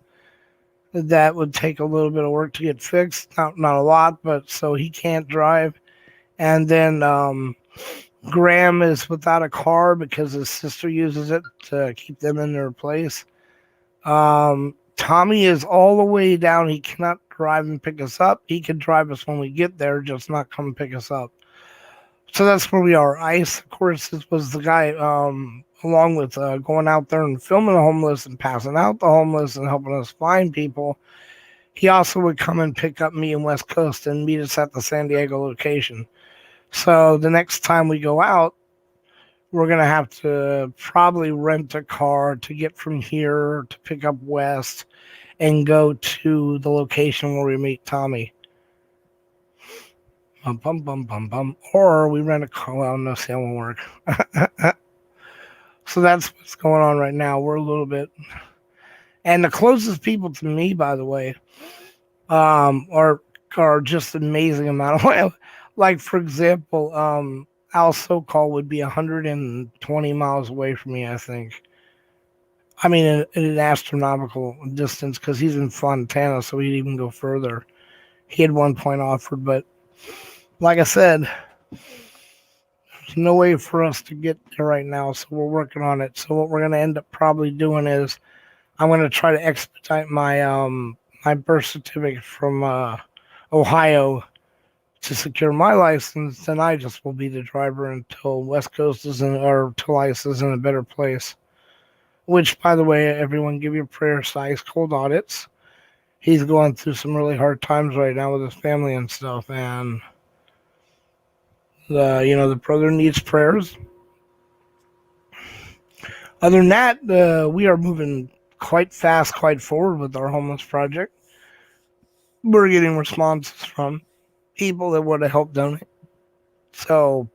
That would take a little bit of work to get fixed. Not a lot, but so he can't drive. And then Graham is without a car because his sister uses it to keep them in their place. Tommy is all the way down. He cannot drive and pick us up. He can drive us when we get there, just not come pick us up. So that's where we are. Ice, of course, this was the guy along with going out there and filming the homeless and passing out the homeless and helping us find people. He also would come and pick up me in West Coast and meet us at the San Diego location. So the next time we go out, we're going to have to probably rent a car to get from here to pick up West and go to the location where we meet Tommy. Or we rent a car. Well, no, see, that won't work. So that's what's going on right now. We're a little bit, and the closest people to me, by the way, are just amazing amount of way. Like for example, Al Sokol would be 120 miles away from me, I think. I mean, in an astronomical distance because he's in Fontana, so he'd even go further. He had one point offered, but like I said, there's no way for us to get there right now, so we're working on it. So what we're going to end up probably doing is I'm going to try to expedite my my birth certificate from Ohio to secure my license, then I just will be the driver until West Coast isn't, or until ICE is in a better place. Which, by the way, everyone give your prayers to Ice Cold Audits. He's going through some really hard times right now with his family and stuff, and the brother needs prayers. Other than that, we are moving quite fast, quite forward with our homeless project. We're getting responses from people that want to help donate. So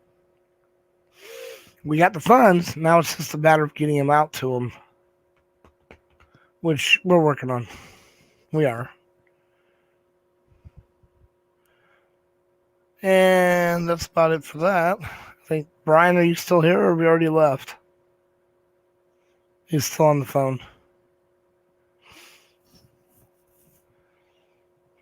we got the funds. Now it's just a matter of getting them out to them, which we're working on. We are. And that's about it for that. I think, Brian, are you still here or have we already left? He's still on the phone.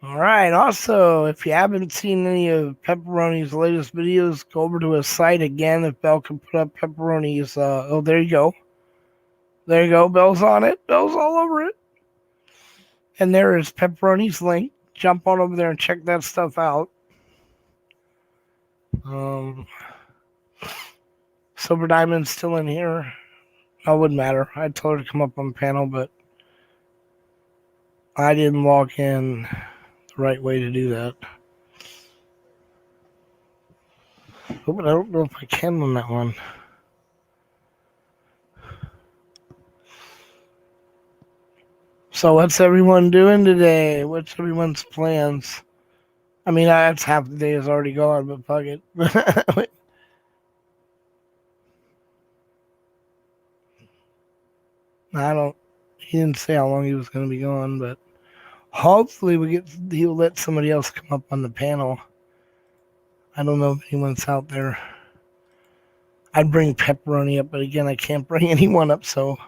All right. Also, if you haven't seen any of Pepperoni's latest videos, go over to his site again. If Bell can put up Pepperoni's, oh, there you go. There you go. Bell's on it. Bell's all over it. And there is Pepperoni's link. Jump on over there and check that stuff out. Silver Diamond's still in here. That wouldn't matter. I told her to come up on the panel, but I didn't log in the right way to do that. Oh, but I don't know if I can on that one. So what's everyone doing today? What's everyone's plans? I mean, that's half the day is already gone, but fuck it. He didn't say how long he was going to be gone, but hopefully he'll let somebody else come up on the panel. I don't know if anyone's out there. I'd bring Pepperoni up, but again, I can't bring anyone up, so.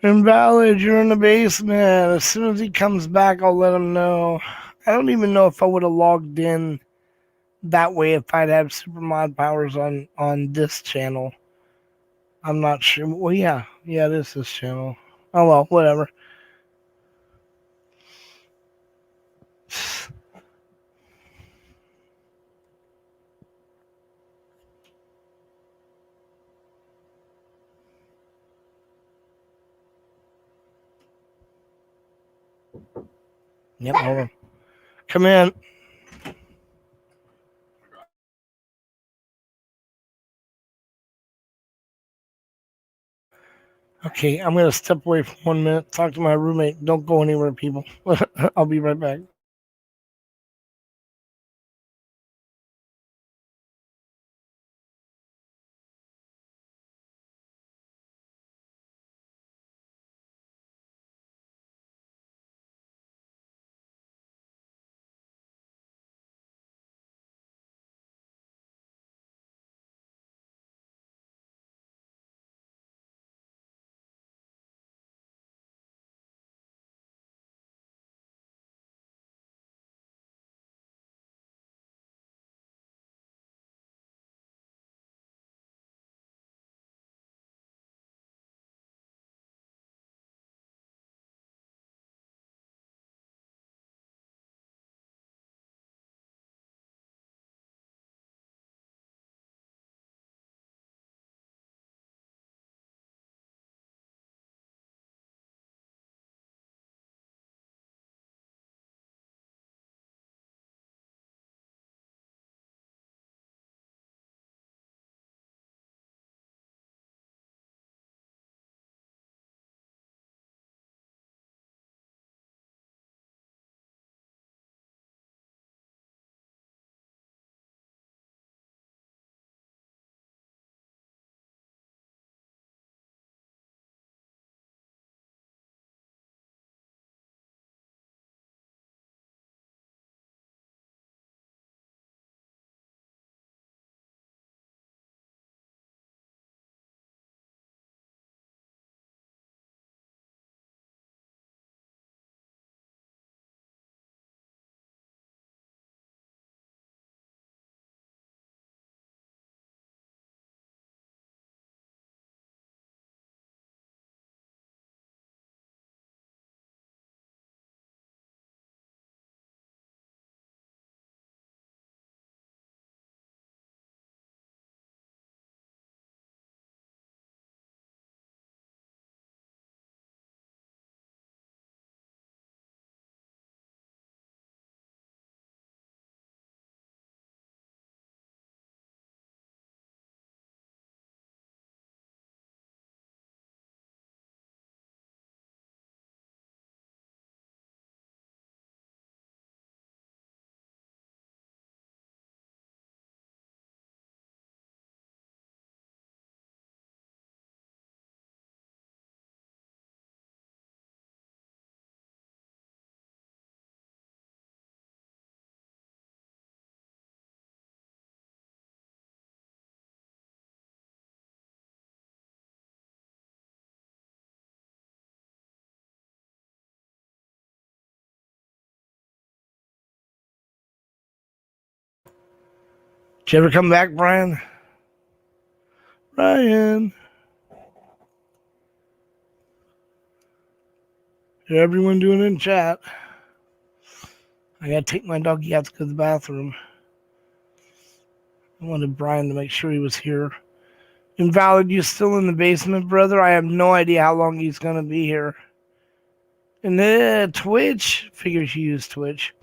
Invalid, you're in the basement. As soon as he comes back, I'll let him know. I don't even know if I would have logged in that way if I'd have super mod powers on this channel. I'm not sure. Well, yeah, it is this channel. Oh well, whatever. Yep, hold on. Come in. Okay, I'm going to step away for 1 minute, talk to my roommate. Don't go anywhere, people. I'll be right back. Did you ever come back, Brian? Brian. How's everyone doing in chat? I gotta take my doggy out to go to the bathroom. I wanted Brian to make sure he was here. Invalid, you still in the basement, brother? I have no idea how long he's gonna be here. And then Twitch. Figures you use Twitch.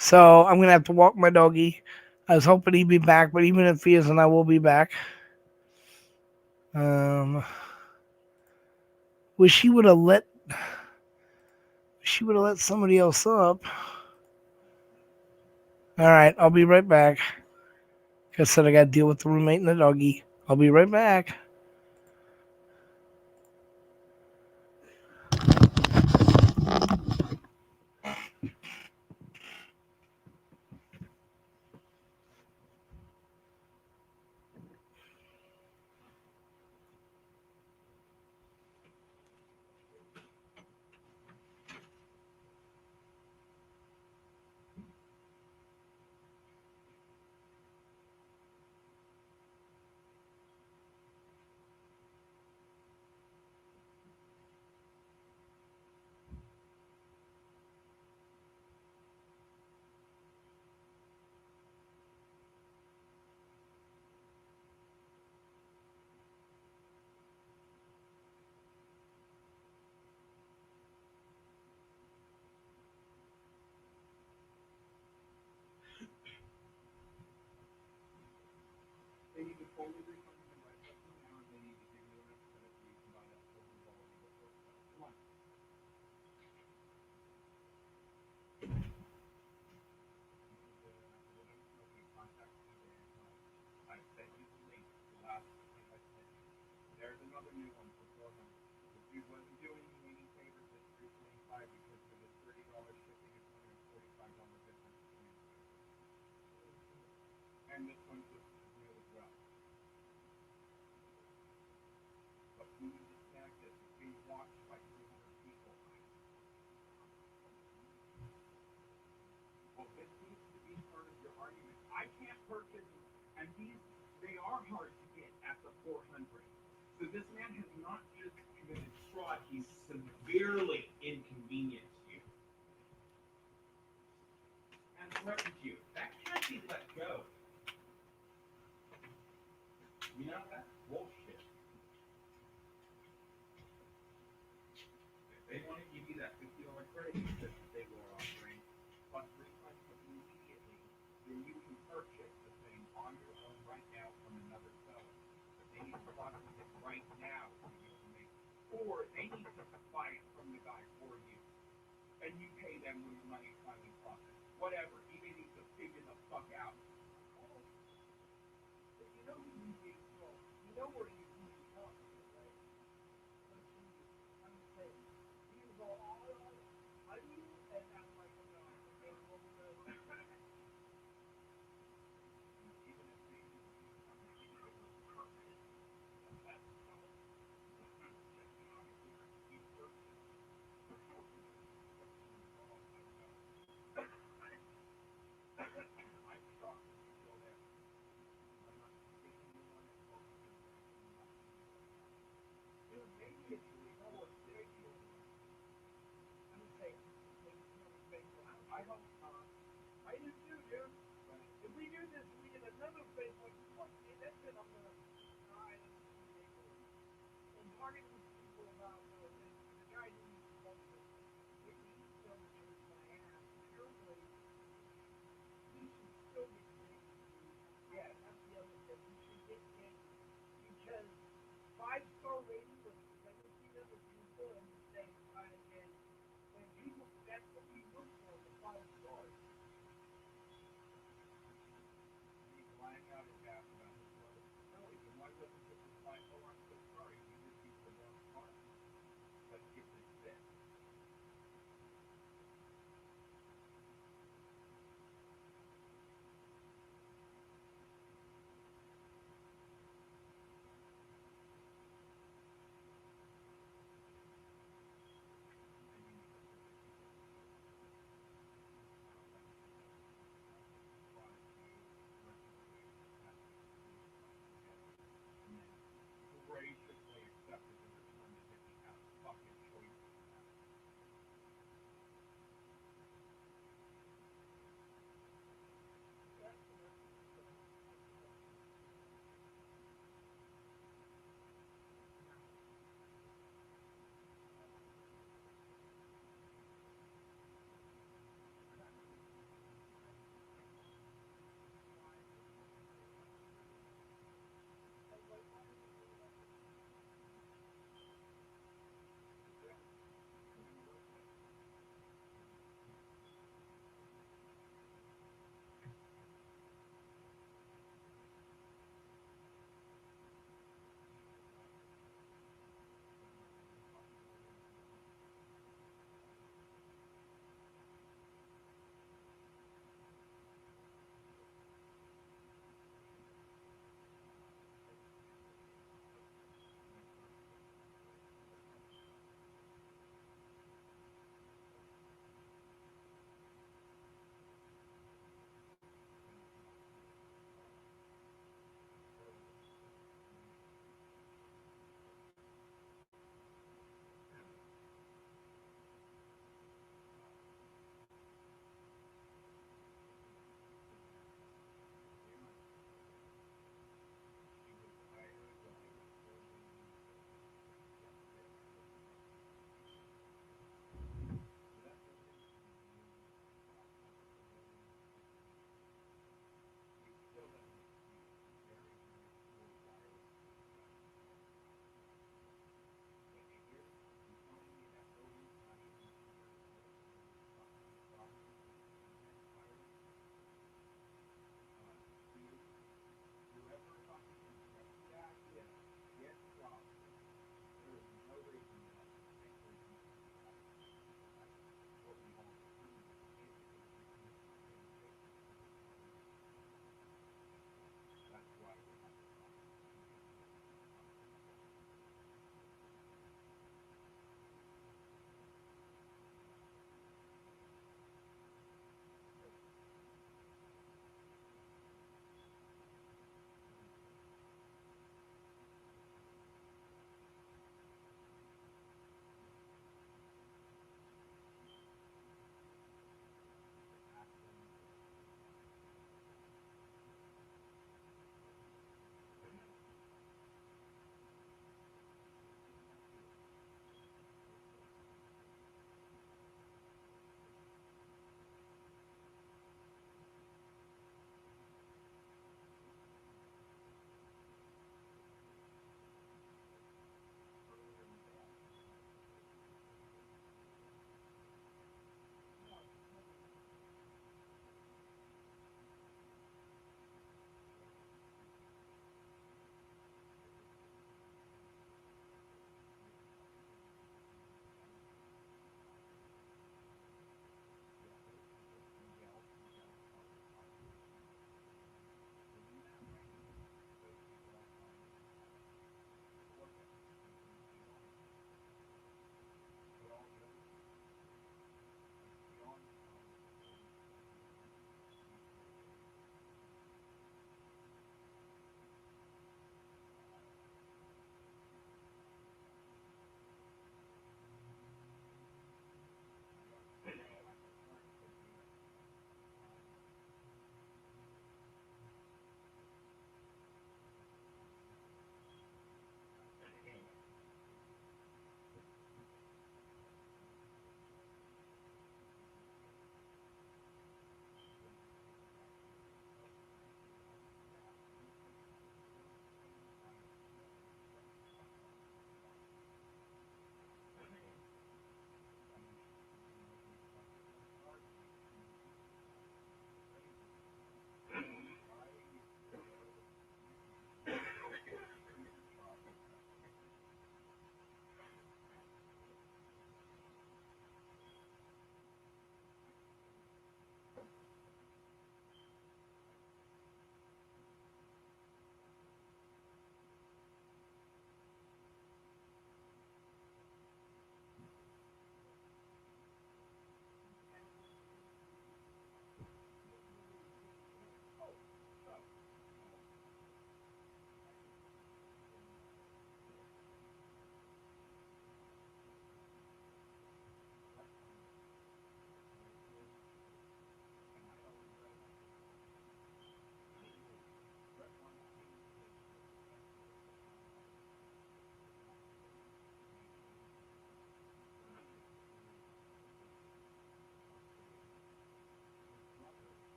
So I'm gonna have to walk my doggy. I was hoping he'd be back, but even if he isn't, I will be back. Wish she would have let somebody else up. All right, I'll be right back. Like I said, I got to deal with the roommate and the doggy. I'll be right back.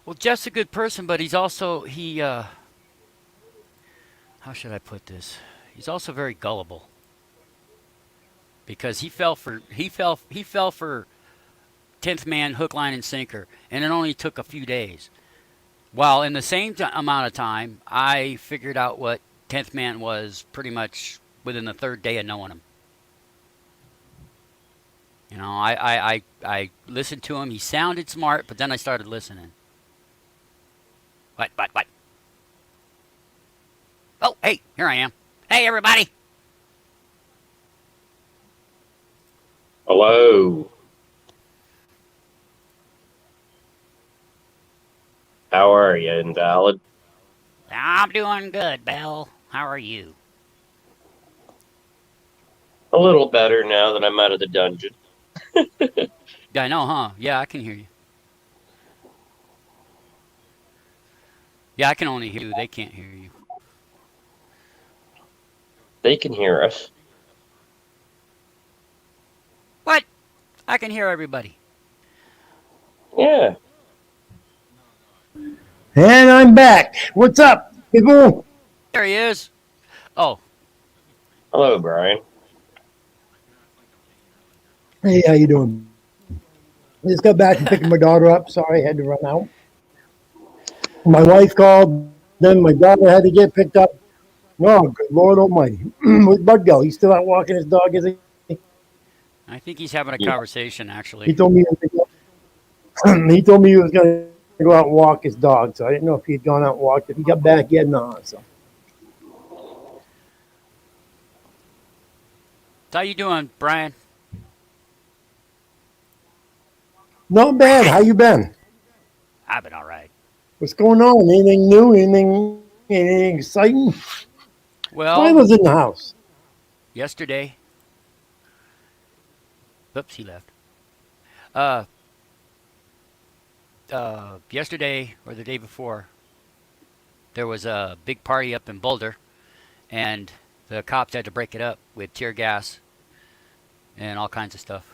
Well, Jeff's a good person, but he's also how should I put this? He's also very gullible because he fell for 10th man hook, line, and sinker, and it only took a few days. While in the same amount of time, I figured out what 10th man was pretty much within the third day of knowing him. You know, I listened to him. He sounded smart, but then I started listening. What? Oh, hey, here I am. Hey, everybody. Hello. How are you, Invalid? I'm doing good, Bell. How are you? A little better now that I'm out of the dungeon. I know, huh? Yeah, I can hear you. Yeah, I can only hear you. They can't hear you. They can hear us. What? I can hear everybody. Yeah. And I'm back. What's up, people? There he is. Oh. Hello, Brian. Hey, how you doing? I just got back from picking my daughter up. Sorry, I had to run out. My wife called. Then my daughter had to get picked up. Oh, good Lord Almighty! Where'd Bud go? He's still out walking his dog, is he? I think he's having a conversation, actually. He told me. He told me he was going to go out and walk his dog. So I didn't know if he had gone out and walked. If he got back yet, no. So. How you doing, Brian? Not bad. How you been? I've been all right. What's going on? Anything new? Anything exciting? Well, I was in the house yesterday. Oops, he left. Yesterday or the day before, there was a big party up in Boulder, and the cops had to break it up with tear gas and all kinds of stuff.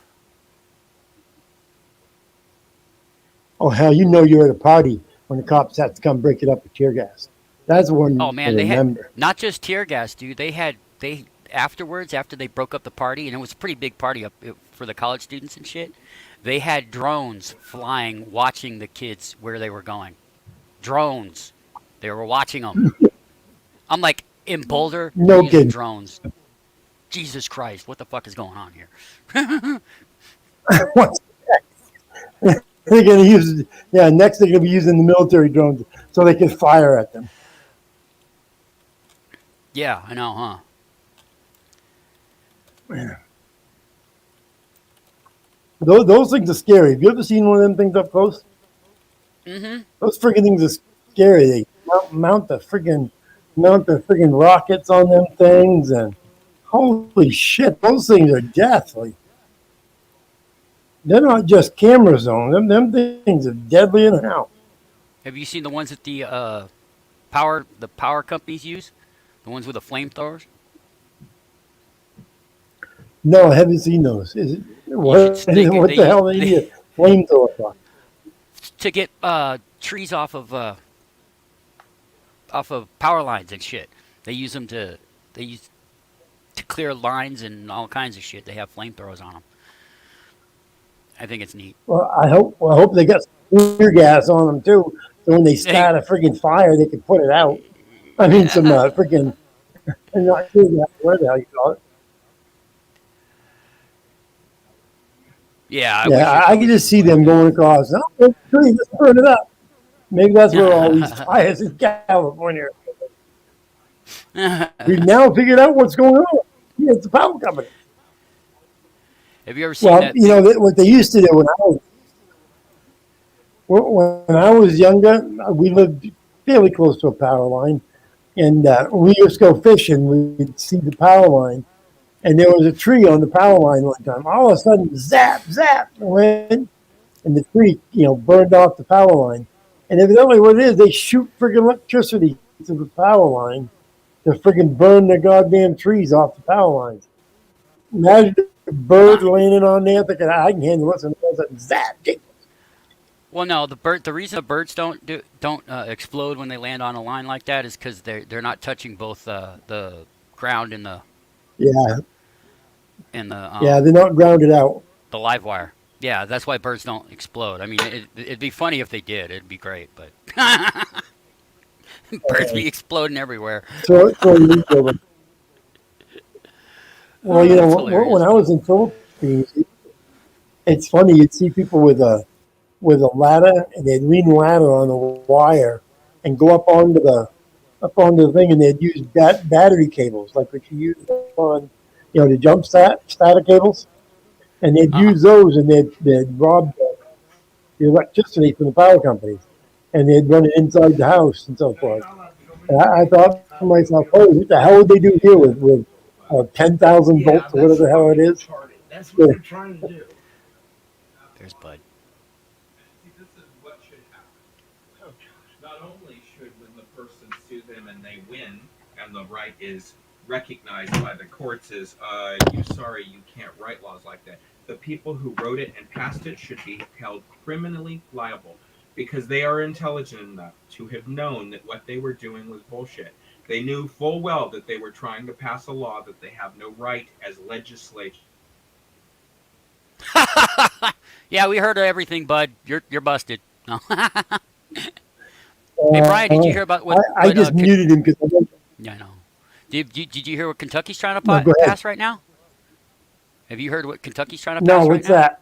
Oh hell! You know you're at a party when the cops have to come break it up with tear gas. That's one. Oh man, I they remember. had not just tear gas, dude. They afterwards, after they broke up the party, and it was a pretty big party up for the college students and shit. They had drones flying, watching the kids where they were going. Drones, they were watching them. I'm like, in Boulder, No they're using kidding. drones. Jesus Christ, what the fuck is going on here? What's that? They're gonna use. Yeah, next they're gonna be using the military drones so they can fire at them. Yeah, I know, huh? Yeah. Those things are scary. Have you ever seen one of them things up close? Mm-hmm. Those freaking things are scary. They mount the freaking rockets on them things, and holy shit, those things are deathly. They're not just cameras on them. Them things are deadly in hell. Have you seen the ones that the power companies use? The ones with the flamethrowers? No, I haven't seen those. Is it what They- what they- the hell they need a flamethrower for? To get trees off of power lines and shit. They use them to clear lines and all kinds of shit. They have flamethrowers on them. I think it's neat. Well, I hope they got some tear gas on them too. So when they start a freaking fire, they can put it out. I mean, some freaking not tear gas. What the hell you call it? Yeah. Yeah, I can just see them going across. Oh, let's burn it up. Maybe that's where all these fires in California. We've now figured out what's going on. Yeah, it's the power company. Have you ever seen Well, that? you know what they used to do when I was younger. We lived fairly close to a power line, and we used to go fishing. We'd see the power line, and there was a tree on the power line one time. All of a sudden, zap, zap, went, and the tree, burned off the power line. And evidently, what it is, they shoot friggin' electricity to the power line to friggin' burn the goddamn trees off the power lines. Imagine a bird landing on there thinking, I can handle this, and all of a sudden, zap. Well, no, the reason the birds don't explode when they land on a line like that is because they're not touching both the ground and the Yeah, they're not grounded out. the live wire. Yeah, that's why birds don't explode. I mean, it'd be funny if they did. It'd be great, but birds be exploding everywhere. Well, That's hilarious. when I was in Philippines, It's funny, you'd see people with a ladder, and they'd lean the ladder on the wire and go up onto the thing, and they'd use battery cables like what you use on, the jump starter cables, and they'd use those, and they'd rob the electricity from the power companies, and they'd run it inside the house and so forth. And I thought to myself, oh, what the hell would they do here with 10,000 volts or whatever the hell it is? That's what they're trying to do. There's Bud. This is what should happen. Not only should, when the person sue them and they win, and the right is recognized by the courts as, you can't write laws like that. The people who wrote it and passed it should be held criminally liable because they are intelligent enough to have known that what they were doing was bullshit. They knew full well that they were trying to pass a law that they have no right as legislature. Yeah, we heard everything, Bud. You're busted. No. Hey, Brian, did you hear about what? I just muted him because I don't. Yeah, I know. Did you hear what Kentucky's trying to go ahead. pass right now? Have you heard what Kentucky's trying to pass right now? No, what's that?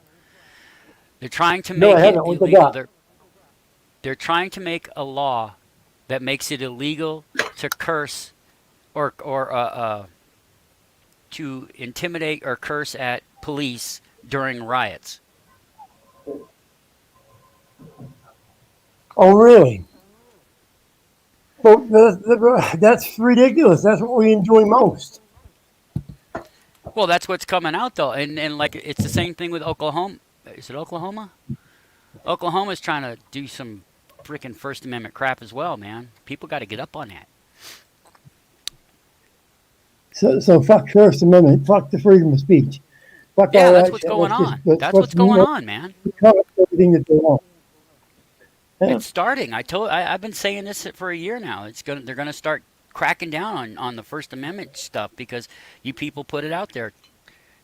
They're trying to No, make I it haven't. What they illegal. got? They're trying to make a law that makes it illegal to curse or to intimidate or curse at police during riots. Oh, really? Well, that's ridiculous. That's what we enjoy most. Well, that's what's coming out though, and like it's the same thing with Oklahoma. Is it Oklahoma? Oklahoma's trying to do some freaking First Amendment crap as well, man. People got to get up on that. So fuck First Amendment. Fuck the freedom of speech. Fuck Yeah, all that's that what's shit. going Let's on. just- That's let's what's going move on, man. cover everything that they want. Yeah. It's starting. I've been saying this for a year now. They're gonna start cracking down on the First Amendment stuff because you people put it out there.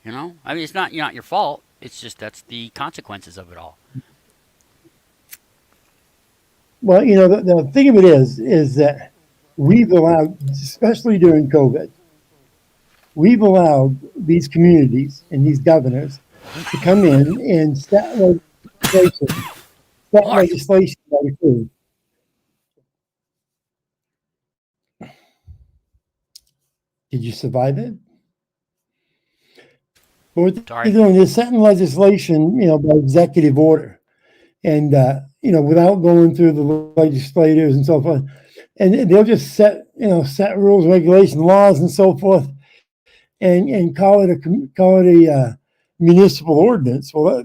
You know, I mean, it's not your fault. It's just that's the consequences of it all. Well, the thing of it is that we've allowed, especially during COVID, we've allowed these communities and these governors to come in and set legislation by the code. Did you survive it? But what they're doing is setting legislation, by executive order, and without going through the legislators and so forth, and they'll just set rules, regulations, laws, and so forth, and call it a municipal ordinance. Well,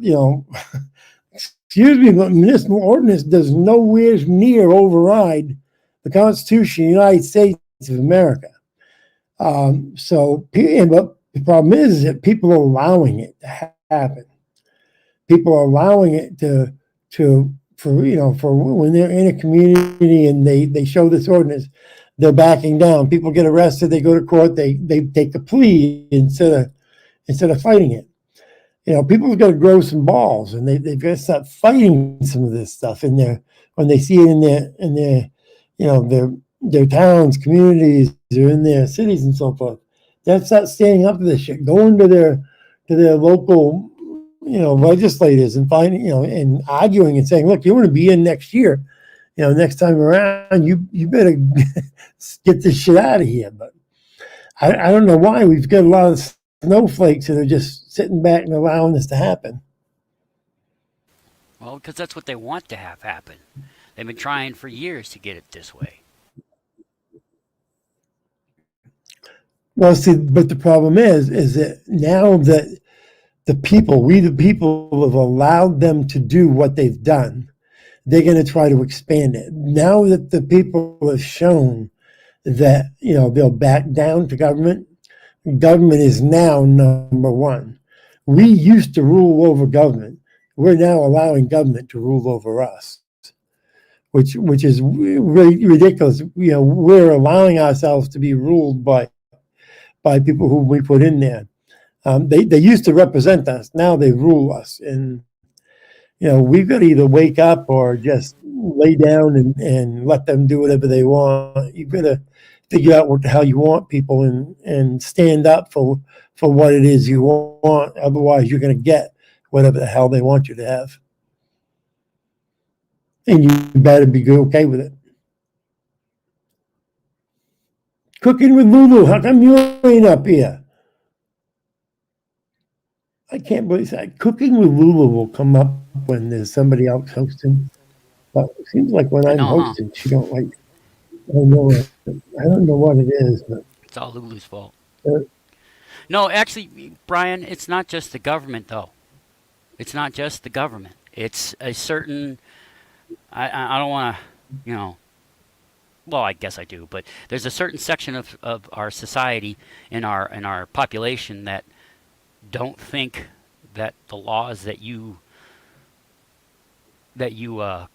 excuse me, but municipal ordinance does nowhere near override the Constitution of the United States of America. But the problem is that people are allowing it to happen. People are allowing it for when they're in a community and they show this ordinance, they're backing down. People get arrested, they go to court, they take a plea instead of fighting it. People have got to grow some balls, and they've got to start fighting some of this stuff when they see it in their towns, communities, or in their cities and so forth. They'll start standing up to this shit, going to their local, legislators and finding, and arguing and saying, look, you want to be in next year, next time around, you better get this shit out of here. But I don't know why we've got a lot of snowflakes that are just sitting back and allowing this to happen. Well, because that's what they want to have happen. They've been trying for years to get it this way. Well, see, but the problem is that now that we the people have allowed them to do what they've done, they're going to try to expand it. Now that the people have shown that, they'll back down to government is now number one. We used to rule over government. We're now allowing government to rule over us, which is really ridiculous. We're allowing ourselves to be ruled by people who we put in there. They used to represent us. Now they rule us. And, we've got to either wake up or just lay down and let them do whatever they want. You've got to figure out what the hell you want, people, and stand up for what it is you want. Otherwise, you're going to get whatever the hell they want you to have. And you better be okay with it. Cooking with Lulu, how come you ain't up here? I can't believe that. Cooking with Lulu will come up when there's somebody else hosting. But it seems like when I'm hosting, she don't like. I don't know what it is, but It's all Lulu's fault. No, actually, Brian, it's not just the government, though. It's not just the government. It's a certain. I don't want to, well, I guess I do, but there's a certain section of our society in our population that don't think that the laws that you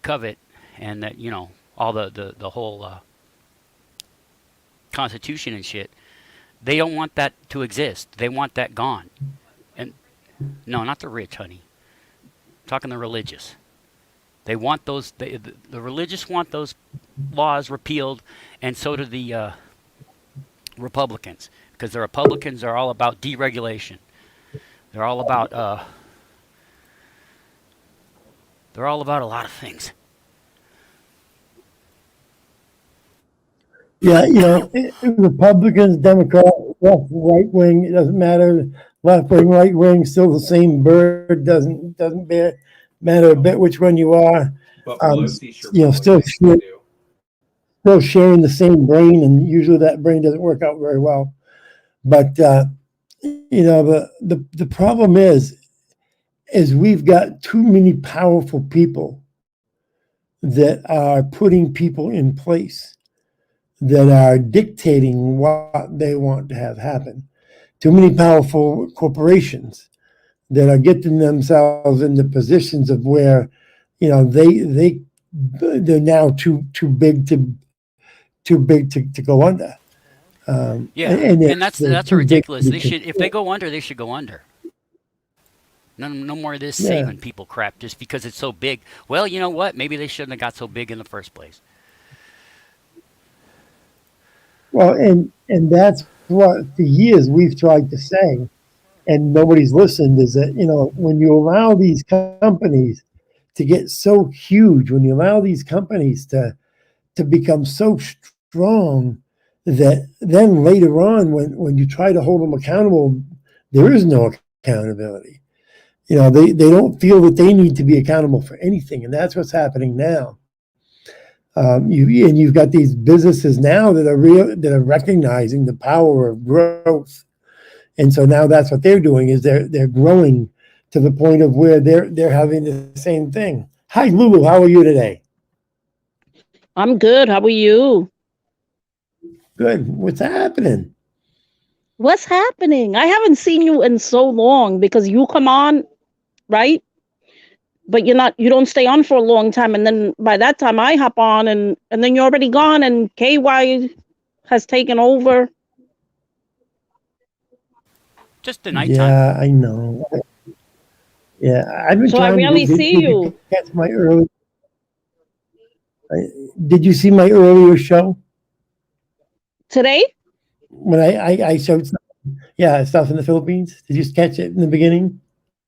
covet and that all the whole Constitution and shit, they don't want that to exist. They want that gone. And no, not the rich, honey. I'm talking the religious. They want those. The religious want those laws repealed, and so do the Republicans, because the Republicans are all about deregulation. They're all about a lot of things. yeah, Republicans, Democrats, left, right wing, it doesn't matter. Left wing, right wing, still the same bird. Doesn't matter a bit which one you are. But Pelosi sure Still sharing the same brain, and usually that brain doesn't work out very well. But the problem is we've got too many powerful people that are putting people in place that are dictating what they want to have happen. Too many powerful corporations that are getting themselves into positions of where, they're now too big to go under. And that's ridiculous. They should, if they go under, they should go under. No more of this saving people crap just because it's so big. Well, you know what? Maybe they shouldn't have got so big in the first place. Well, and that's what for years we've tried to say, and nobody's listened, is that, when you allow these companies to get so huge, when you allow these companies to become so strong, that then later on, when you try to hold them accountable, there is no accountability. They don't feel that they need to be accountable for anything, and that's what's happening now. You've got these businesses now that are recognizing the power of growth, and so now that's what they're doing, is they're growing to the point of where they're having the same thing. Hi, Lulu. How are you today? I'm good. How are you? Good. What's happening? What's happening? I haven't seen you in so long because you come on, right? But you don't stay on for a long time, and then by that time I hop on and then you're already gone, and KY has taken over. Just the nighttime. Yeah, I know. Yeah, I've been So trying I rarely to see you. catch my early. Did you see my earlier show Today? when I showed stuff in the Philippines? Did you catch it in the beginning?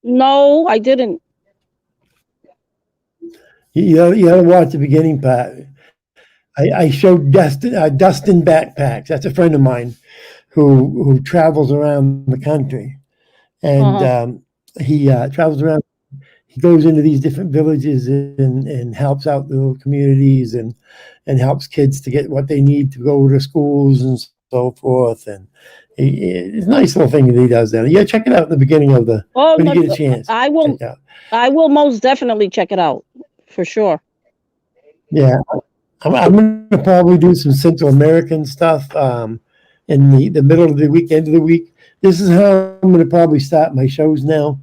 No, I didn't. You ought to watch the beginning part. I showed Dustin Backpacks. That's a friend of mine who travels around the country, and he travels around. He goes into these different villages and helps out the little communities and helps kids to get what they need to go to schools and so forth. And it's a nice little thing that he does there. Yeah, check it out in the beginning of the when you get a chance. I will. I will most definitely check it out for sure. Yeah, I'm going to probably do some Central American stuff in the middle of the week, end of the week. This is how I'm going to probably start my shows now.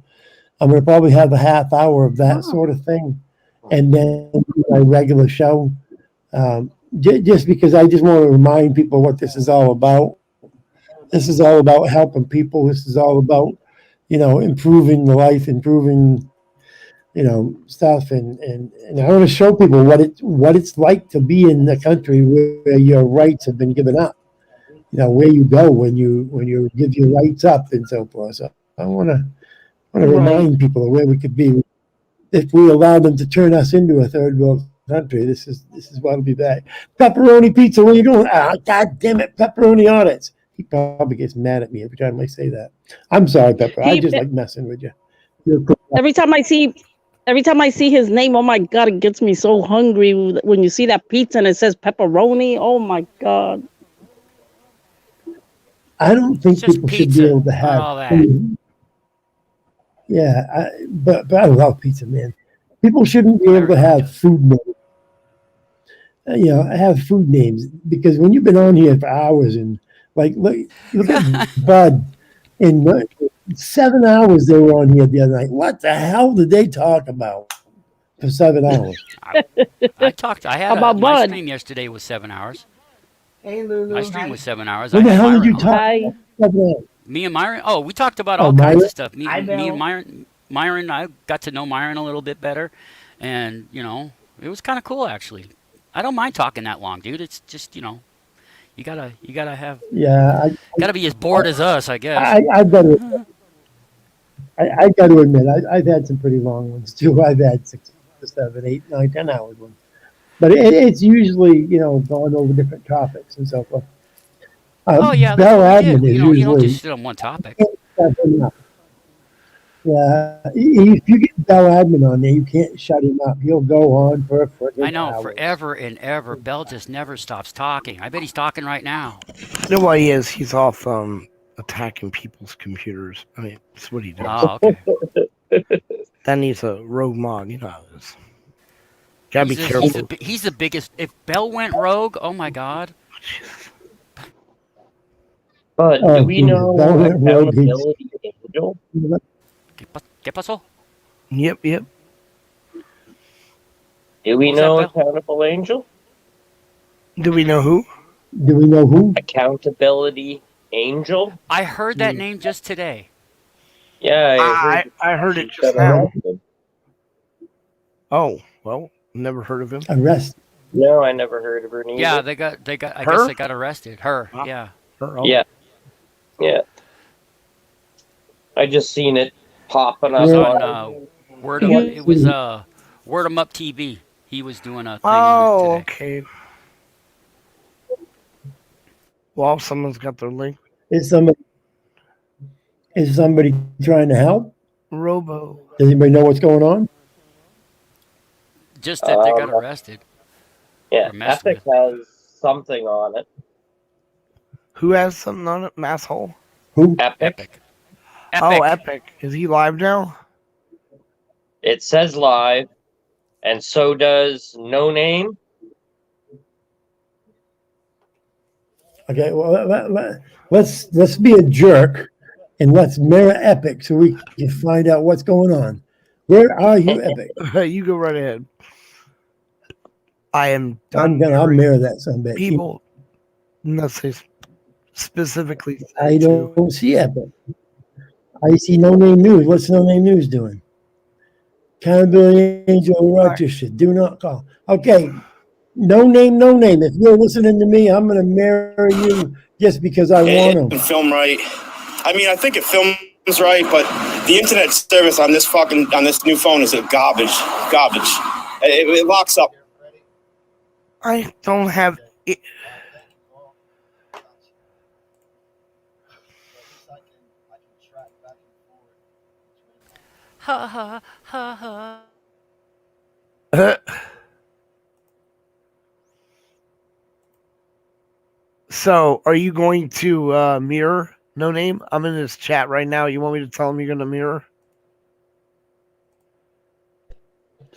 I'm going to probably have a half hour of that sort of thing, and then my regular show. Just because I just want to remind people what this is all about. This is all about helping people. This is all about, improving the life, improving, stuff. And I want to show people what it's like to be in a country where your rights have been given up. Where you go when you give your rights up and so forth. So I want want to remind people of where we could be if we allow them to turn us into a third world country. This is what'll be back. Pepperoni pizza. Where you going? Ah, God damn it, pepperoni on it. He probably gets mad at me every time I say that. I'm sorry, Pepper. I just like messing with you. Every time I see his name, oh my God, it gets me so hungry when you see that pizza and it says pepperoni. Oh my God. I don't think people should be able to have all that. food. Yeah, but I love pizza, man. People shouldn't be able to have food names. Have food names, because when you've been on here for hours and look at Bud, in 7 hours they were on here the other night. What the hell did they talk about for 7 hours? I had About my Bud. stream yesterday was 7 hours. Hey, Lulu. My stream was 7 hours. What I the had hell did Myron you on. talk about? Me and Myron. Oh, we talked about Oh, all kinds Myron? of stuff. Me and Myron. I got to know Myron a little bit better, and it was kind of cool actually. I don't mind talking that long, dude. It's just you gotta have. Yeah, Gotta be as bored as us, I guess. I got to admit, I've had some pretty long ones too. I've had 6, 7, 8, 9, 10 hours ones, but it's usually going over different topics and so forth. Oh yeah, Bell that's what we Admin do. is You don't usually just sit on one topic. Yeah, if you get Bell Admin on there, you can't shut him up. He'll go on for I know, hours. forever and ever. Bell just never stops talking. I bet he's talking right now. You know what he is? He's off attacking people's computers. I mean, that's what he does. Oh, okay. Then he's a rogue mod. You know how it is. Gotta be careful. He's the biggest. If Bell went rogue, oh my God. But do we know Bell went rogue, accountability angel? ¿Qué pasó? Yep. Do we What's that, know Bell? accountable angel? Do we know who? Do we know who? Accountability angel? I heard that name just today. Yeah, I heard it he's just been now. arrested. Oh, well, never heard of him. Arrest. No, I never heard of her neither. Yeah, they got. I guess Her? they got arrested. Her. Huh? Yeah. Oh. Yeah. I just seen it popping up It was Yeah. on Word 'em. It was Word 'em Up TV. He was doing a thing Oh, today. okay. Well, someone's got their link. Is somebody trying to help? Robo. Does anybody know what's going on? Just that they got arrested. Yeah, Or messed Epic has something on it. Who has something on it? Masshole. Who? Epic. Oh, Epic. Is he live now? It says live, and so does No Name. Okay, well, let's be a jerk and let's mirror Epic so we can find out what's going on. Where are you, Epic? You go right ahead. I am I'll mirror that someday. people. Unless they specifically. I don't see Epic. I see No Name News. What's No Name News doing? Accountability Angel Rochester. Do not call. Okay. No name. If you're listening to me, I'm going to marry you just because I want It to. film right. I mean, I think it films right, but the internet service on this new phone is a garbage. It locks up. I don't have it. Ha ha ha ha. So, are you going to mirror No Name? I'm in this chat right now. You want me to tell him you're going to mirror?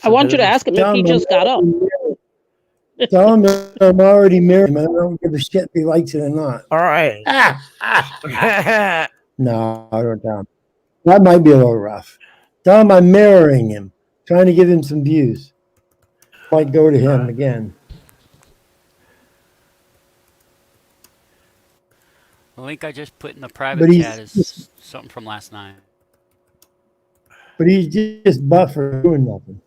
I want you to ask him if he just got up. Tell him I'm already married. I don't give a shit if he likes it or not. All right. No, I don't tell him. That might be a little rough. Tell him I'm mirroring him, trying to give him some views. Might go to him again. The link I just put in the private But he's- chat is something from last night. But he's just buffering, doing nothing.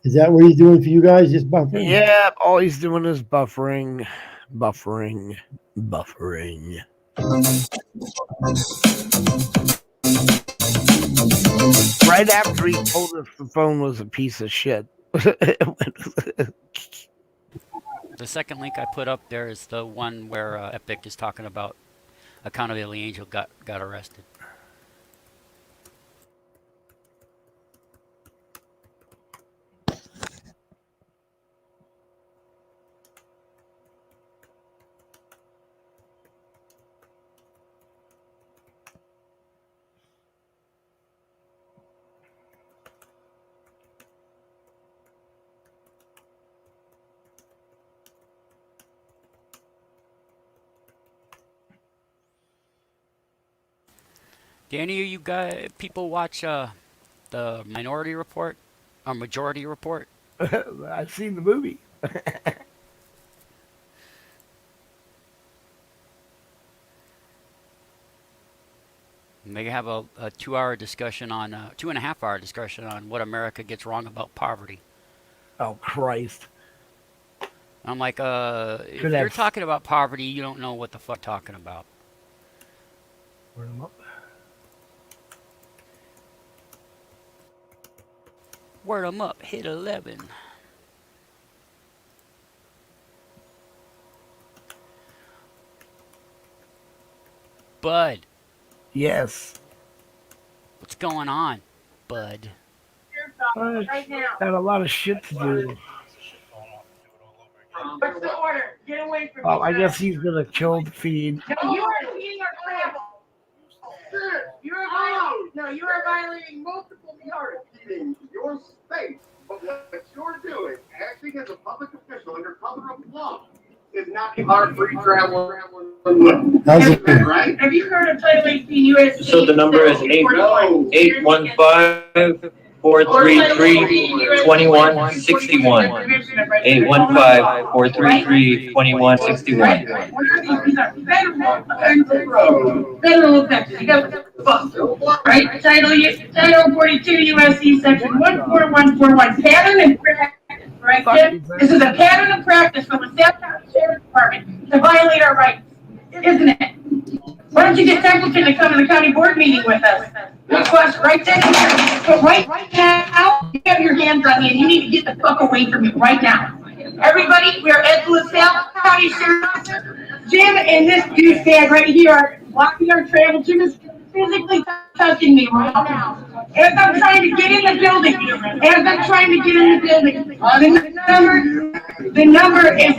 Is that what he's doing for you guys? Just buffering? Yeah, all he's doing is buffering. right after he told us the phone was a piece of shit. The second link I put up there is the one where Epic is talking about Accountability Angel got arrested. Do any of you guys people watch the Minority Report or Majority Report? I've seen the movie. They have a 2-hour discussion on 2.5-hour discussion on what America gets wrong about poverty. Oh Christ! I'm like, if you're talking about poverty, you don't know what the fuck you're talking about. Word 'em up. Word 'em up, hit 11. Bud. Yes. What's going on, Bud? Got a lot of shit to do. What's the order? Get away from Oh, me. I guess he's gonna kill the feed. No, you are impeding our travel. Sir, you are violating. No, you are violating multiple yards. In your space, but what you're doing, acting as a public official under cover of law, is not our free travel. Right? Have you heard of Title 18 U.S.C.? So the number is 815-433-2161. 815-433-2161. Federal offenses. You got right? Title 42 U.S.C. Section 14141. Pattern and practice. Right, Jim? This is a pattern of practice from the South Carolina Sheriff's Department to violate our rights, isn't it? Why don't you get Templeton to come to the county board meeting with us? Request right there. But right now, you have your hands on me and you need to get the fuck away from me right now. Everybody, we are at the LaSalle County Sheriff's. Jim and this douchebag right here are blocking our travel. Jim is physically touching me right now. As I'm trying to get in the building, the number is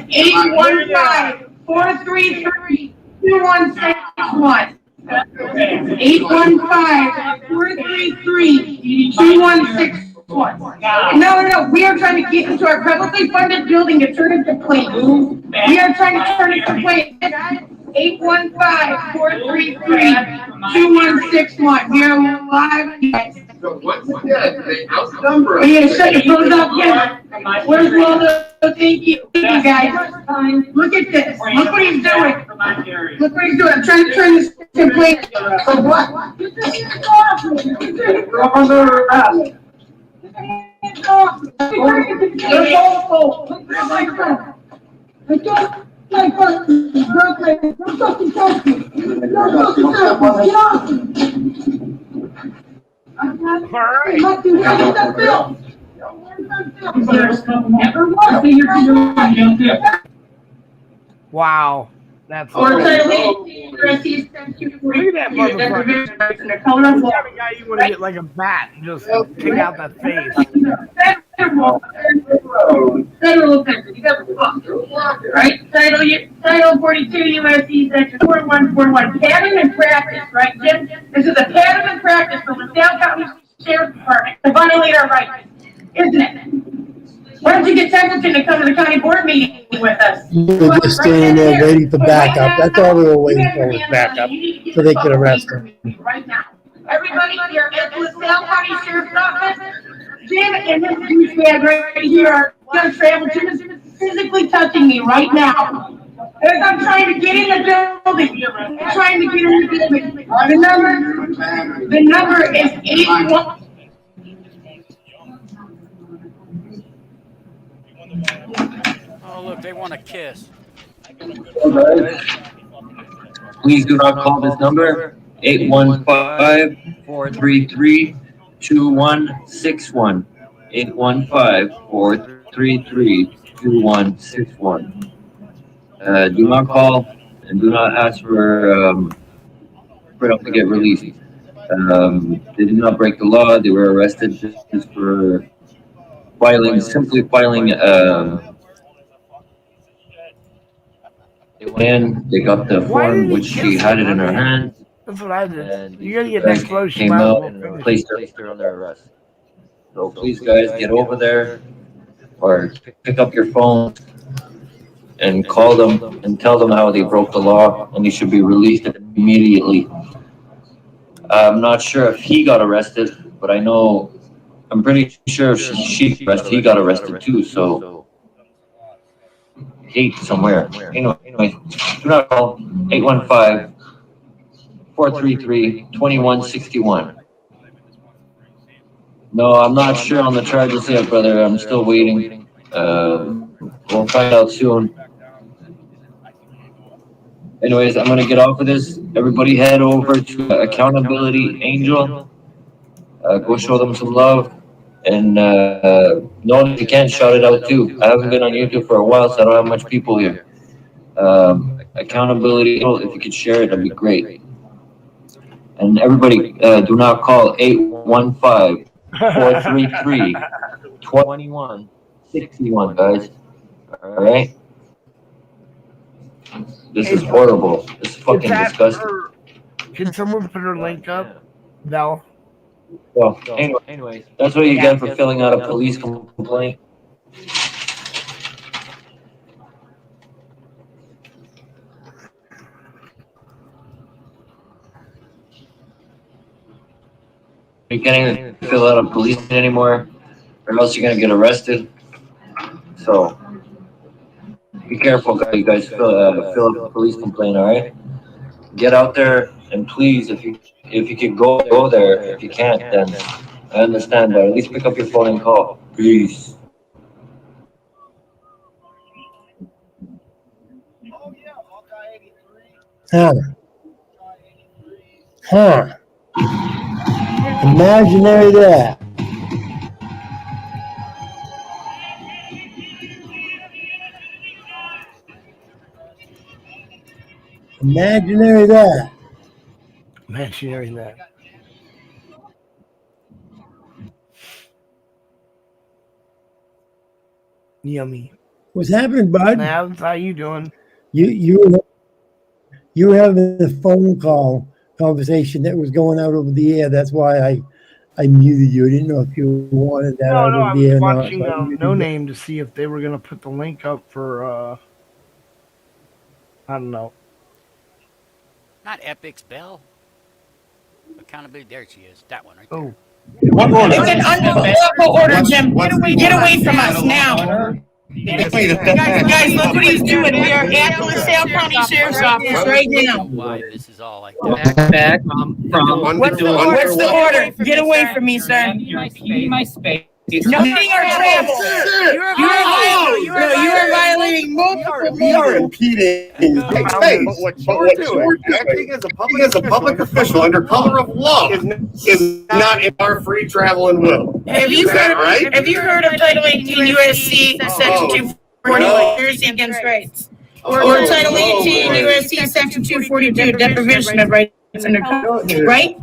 815-433-2161. 815-433-2161. No, we are trying to get into our publicly funded building to turn it to plain. We are trying to turn it to plain. 815-433-2161. We are live. So once again, they outnumber us. Are you gonna shut your phones off again? Where's Waldo? Thank you guys. Look at this. Look what he's doing. Look what he's doing. I'm trying to turn this to plain. So what? Wow. That's Or look at that motherfucker. motherfucker. That's the kind of guy you want to get like a bat and just take out that face. Federal offenses. You got the fuck. Right? Title 42 U.S.C. Section 4141. Pattern and practice. Right, Jim? This is a pattern and practice from the South County Sheriff's Department to violate our rights, isn't it? Why don't you get Templeton to come to the county board meeting with us? We were just standing there waiting for backup. That's all we were waiting for was backup, so they could arrest him. Right now. Everybody here at the LaSalle County Sheriff's Office, Jim and this douchebag right here are gonna travel. Jim is physically touching me right now. As I'm trying to get in the building. The number is 81. Oh, look, they want to kiss. Please do not call this number, 815-433-2161. 2161. 815-433-2161. Do not call and do not ask for them to get released. They did not break the law. They were arrested just for simply filing. They went in, they got the form, which she had it in her hand. That's what I did. And You gotta get that close. came out and placed her under arrest. So please, guys, get over there or pick up your phone and call them and tell them how they broke the law and they should be released immediately. I'm not sure if he got arrested, but I'm pretty sure if he got arrested too. So 8 somewhere. Anyway, do not call 815-433-2161. No, I'm not sure on the charges yet, brother. I'm still waiting. We'll find out soon. Anyways, I'm gonna get off of this. Everybody head over to Accountability Angel. Go show them some love. And know if you can, shout it out too. I haven't been on YouTube for a while, so I don't have much people here. Accountability, if you could share it, that'd be great. And everybody, do not call 815-433-2161, guys. All right? This is horrible. This is fucking disgusting. Can someone put her link up? No. Well, anyway, that's what you get for filling out a police complaint. You can't even fill out a police anymore, or else you're gonna get arrested. So be careful, guys. You guys fill out a police complaint, all right? Get out there, and please, if you can go there. If you can't, then I understand, but at least pick up your phone and call. Peace. Imaginary that. Imaginary that. Imaginary that. Yummy. What's happening, bud? Navs, how you doing? You were having a phone conversation that was going out over the air. That's why I muted you. I didn't know if you wanted that out No, over I the was air. watching No Name to see if they were gonna put the link up for I don't know. Not Epic's Bell. Accountability. There she is. That one right there. Oh. It's an unlawful order, Jim. Get away from us now. Guys, look what he's doing. We are at the LaSalle County Sheriff's Office right now. Why this is all like that. Back from What's the order? Get away from me, sir. You're impeding my space. Nothing or travel. You are violating multiple We are laws. impeding space. But what you're doing, acting as a public official under color of law, is not in our free travel and will. Have you Is that heard? right? Have you heard of Title 18 USC Section 241, Jersey against rights, or Title 18 USC Section 242, deprivation of rights under right?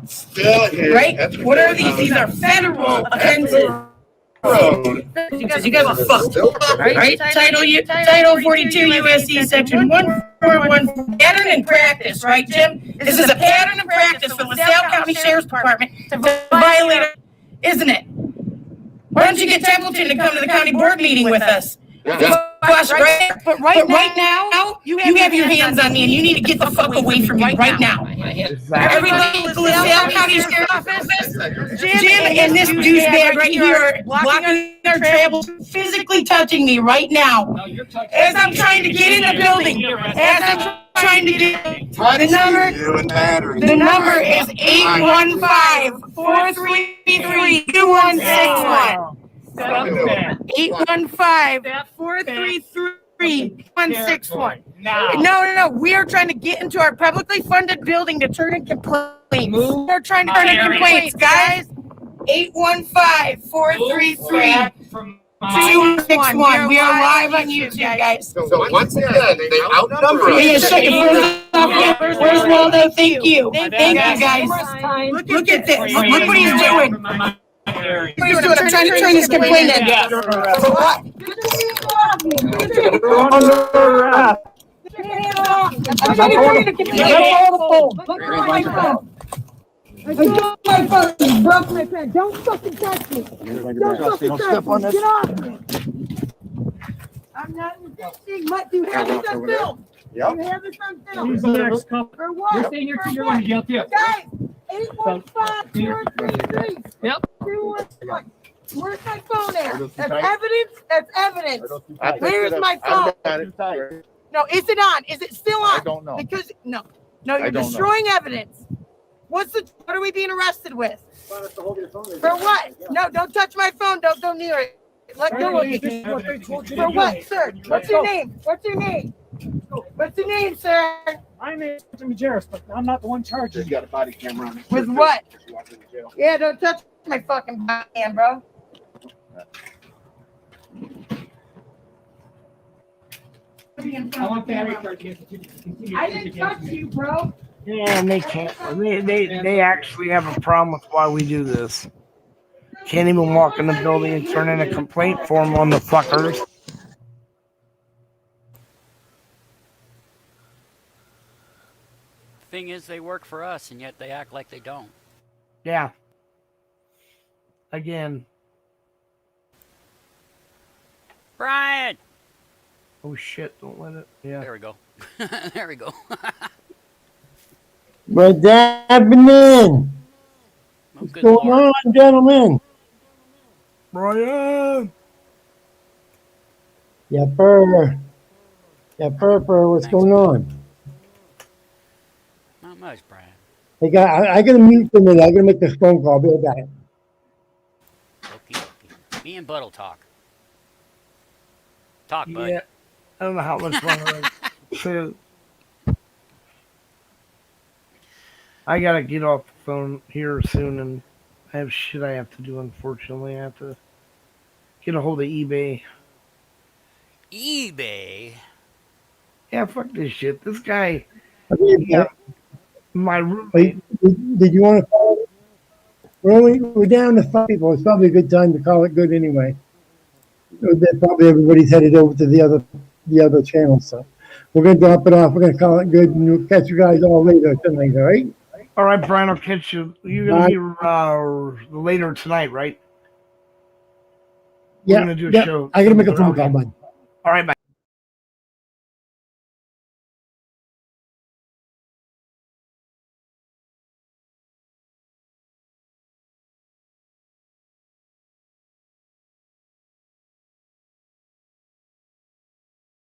Still here. Right? What are these? These are federal offenses. You guys are fucked. Right? Title 42 USC Section 141, pattern and practice, right, Jim? This is a pattern and practice for LaSalle County Sheriff's Department to violate, isn't it? Why don't you get Templeton to come to the county board meeting with us? But right now, you have your hands on me and you need to get the fuck away from me right now. Everybody in the LaSalle County Sheriff's Office, Jim and this douchebag right here are blocking our travel, physically touching me right now. As I'm trying to get in the building, as I'm trying to get the number is 815-433-2161. 815-433-2161. No. We are trying to get into our publicly funded building to turn in complaints. We are trying to turn in complaints, guys. 815-433-261. We are live on YouTube, guys. So once again, they outnumber us. Hey, a second. Where's Waldo? Thank you. Thank you, guys. Look at this. Look what he's doing. I'm trying to turn this complaint in. For what? I'm trying to turn the complaint I got my phone. You broke my pen. Don't fucking touch me. Don't fucking touch me. Get off me. I'm not resisting. What? Do you have this on film? Yep. You have this on film? For what? You're saying you're going to jail too. Guys, 815-433. Yep. 211. Where's my phone at? That's evidence. That's evidence. Where's my phone? No, is it on? Is it still on? I don't know. Because no, you're destroying evidence. What are we being arrested with? For what? No, don't touch my phone. Don't go near it. Let go of it. For what, sir? What's your name? What's your name? What's your name, sir? My name is Majerus, but I'm not the one charging. You got a body camera on. With what? Yeah, don't touch my fucking body cam, bro. I want battery charge. I didn't touch you, bro. Yeah, and they can't. They actually have a problem with why we do this. Can't even walk in the building and turn in a complaint form on the fuckers. Thing is, they work for us, and yet they act like they don't. Yeah. Again. Brian! Oh shit, don't let it. Yeah. There we go. There we go. What's happening? What's good going Lord. on, gentlemen? Brian! Yapper. Yapper, what's going on? Not much, Brian. Hey, I gotta mute for a minute. I gotta make this phone call. I'll be right back. Okay. Me and Bud will talk. Talk, Bud. Yeah. I don't know how much longer. So, I gotta get off the phone here soon, and I have shit I have to do. Unfortunately, I have to get a hold of eBay. eBay? Yeah, fuck this shit. This guy, Yeah. my roommate. Did you want to call it? We're down to 5 people. It's probably a good time to call it good anyway. Probably everybody's headed over to the other channel, so we're gonna drop it off. We're gonna call it good, and we'll catch you guys all later tonight. All right? All right, Brian. I'll catch you. You're gonna be later tonight, right? We're Yeah. gonna do a Yeah. show. I gotta make a phone call, bud. All right, bye.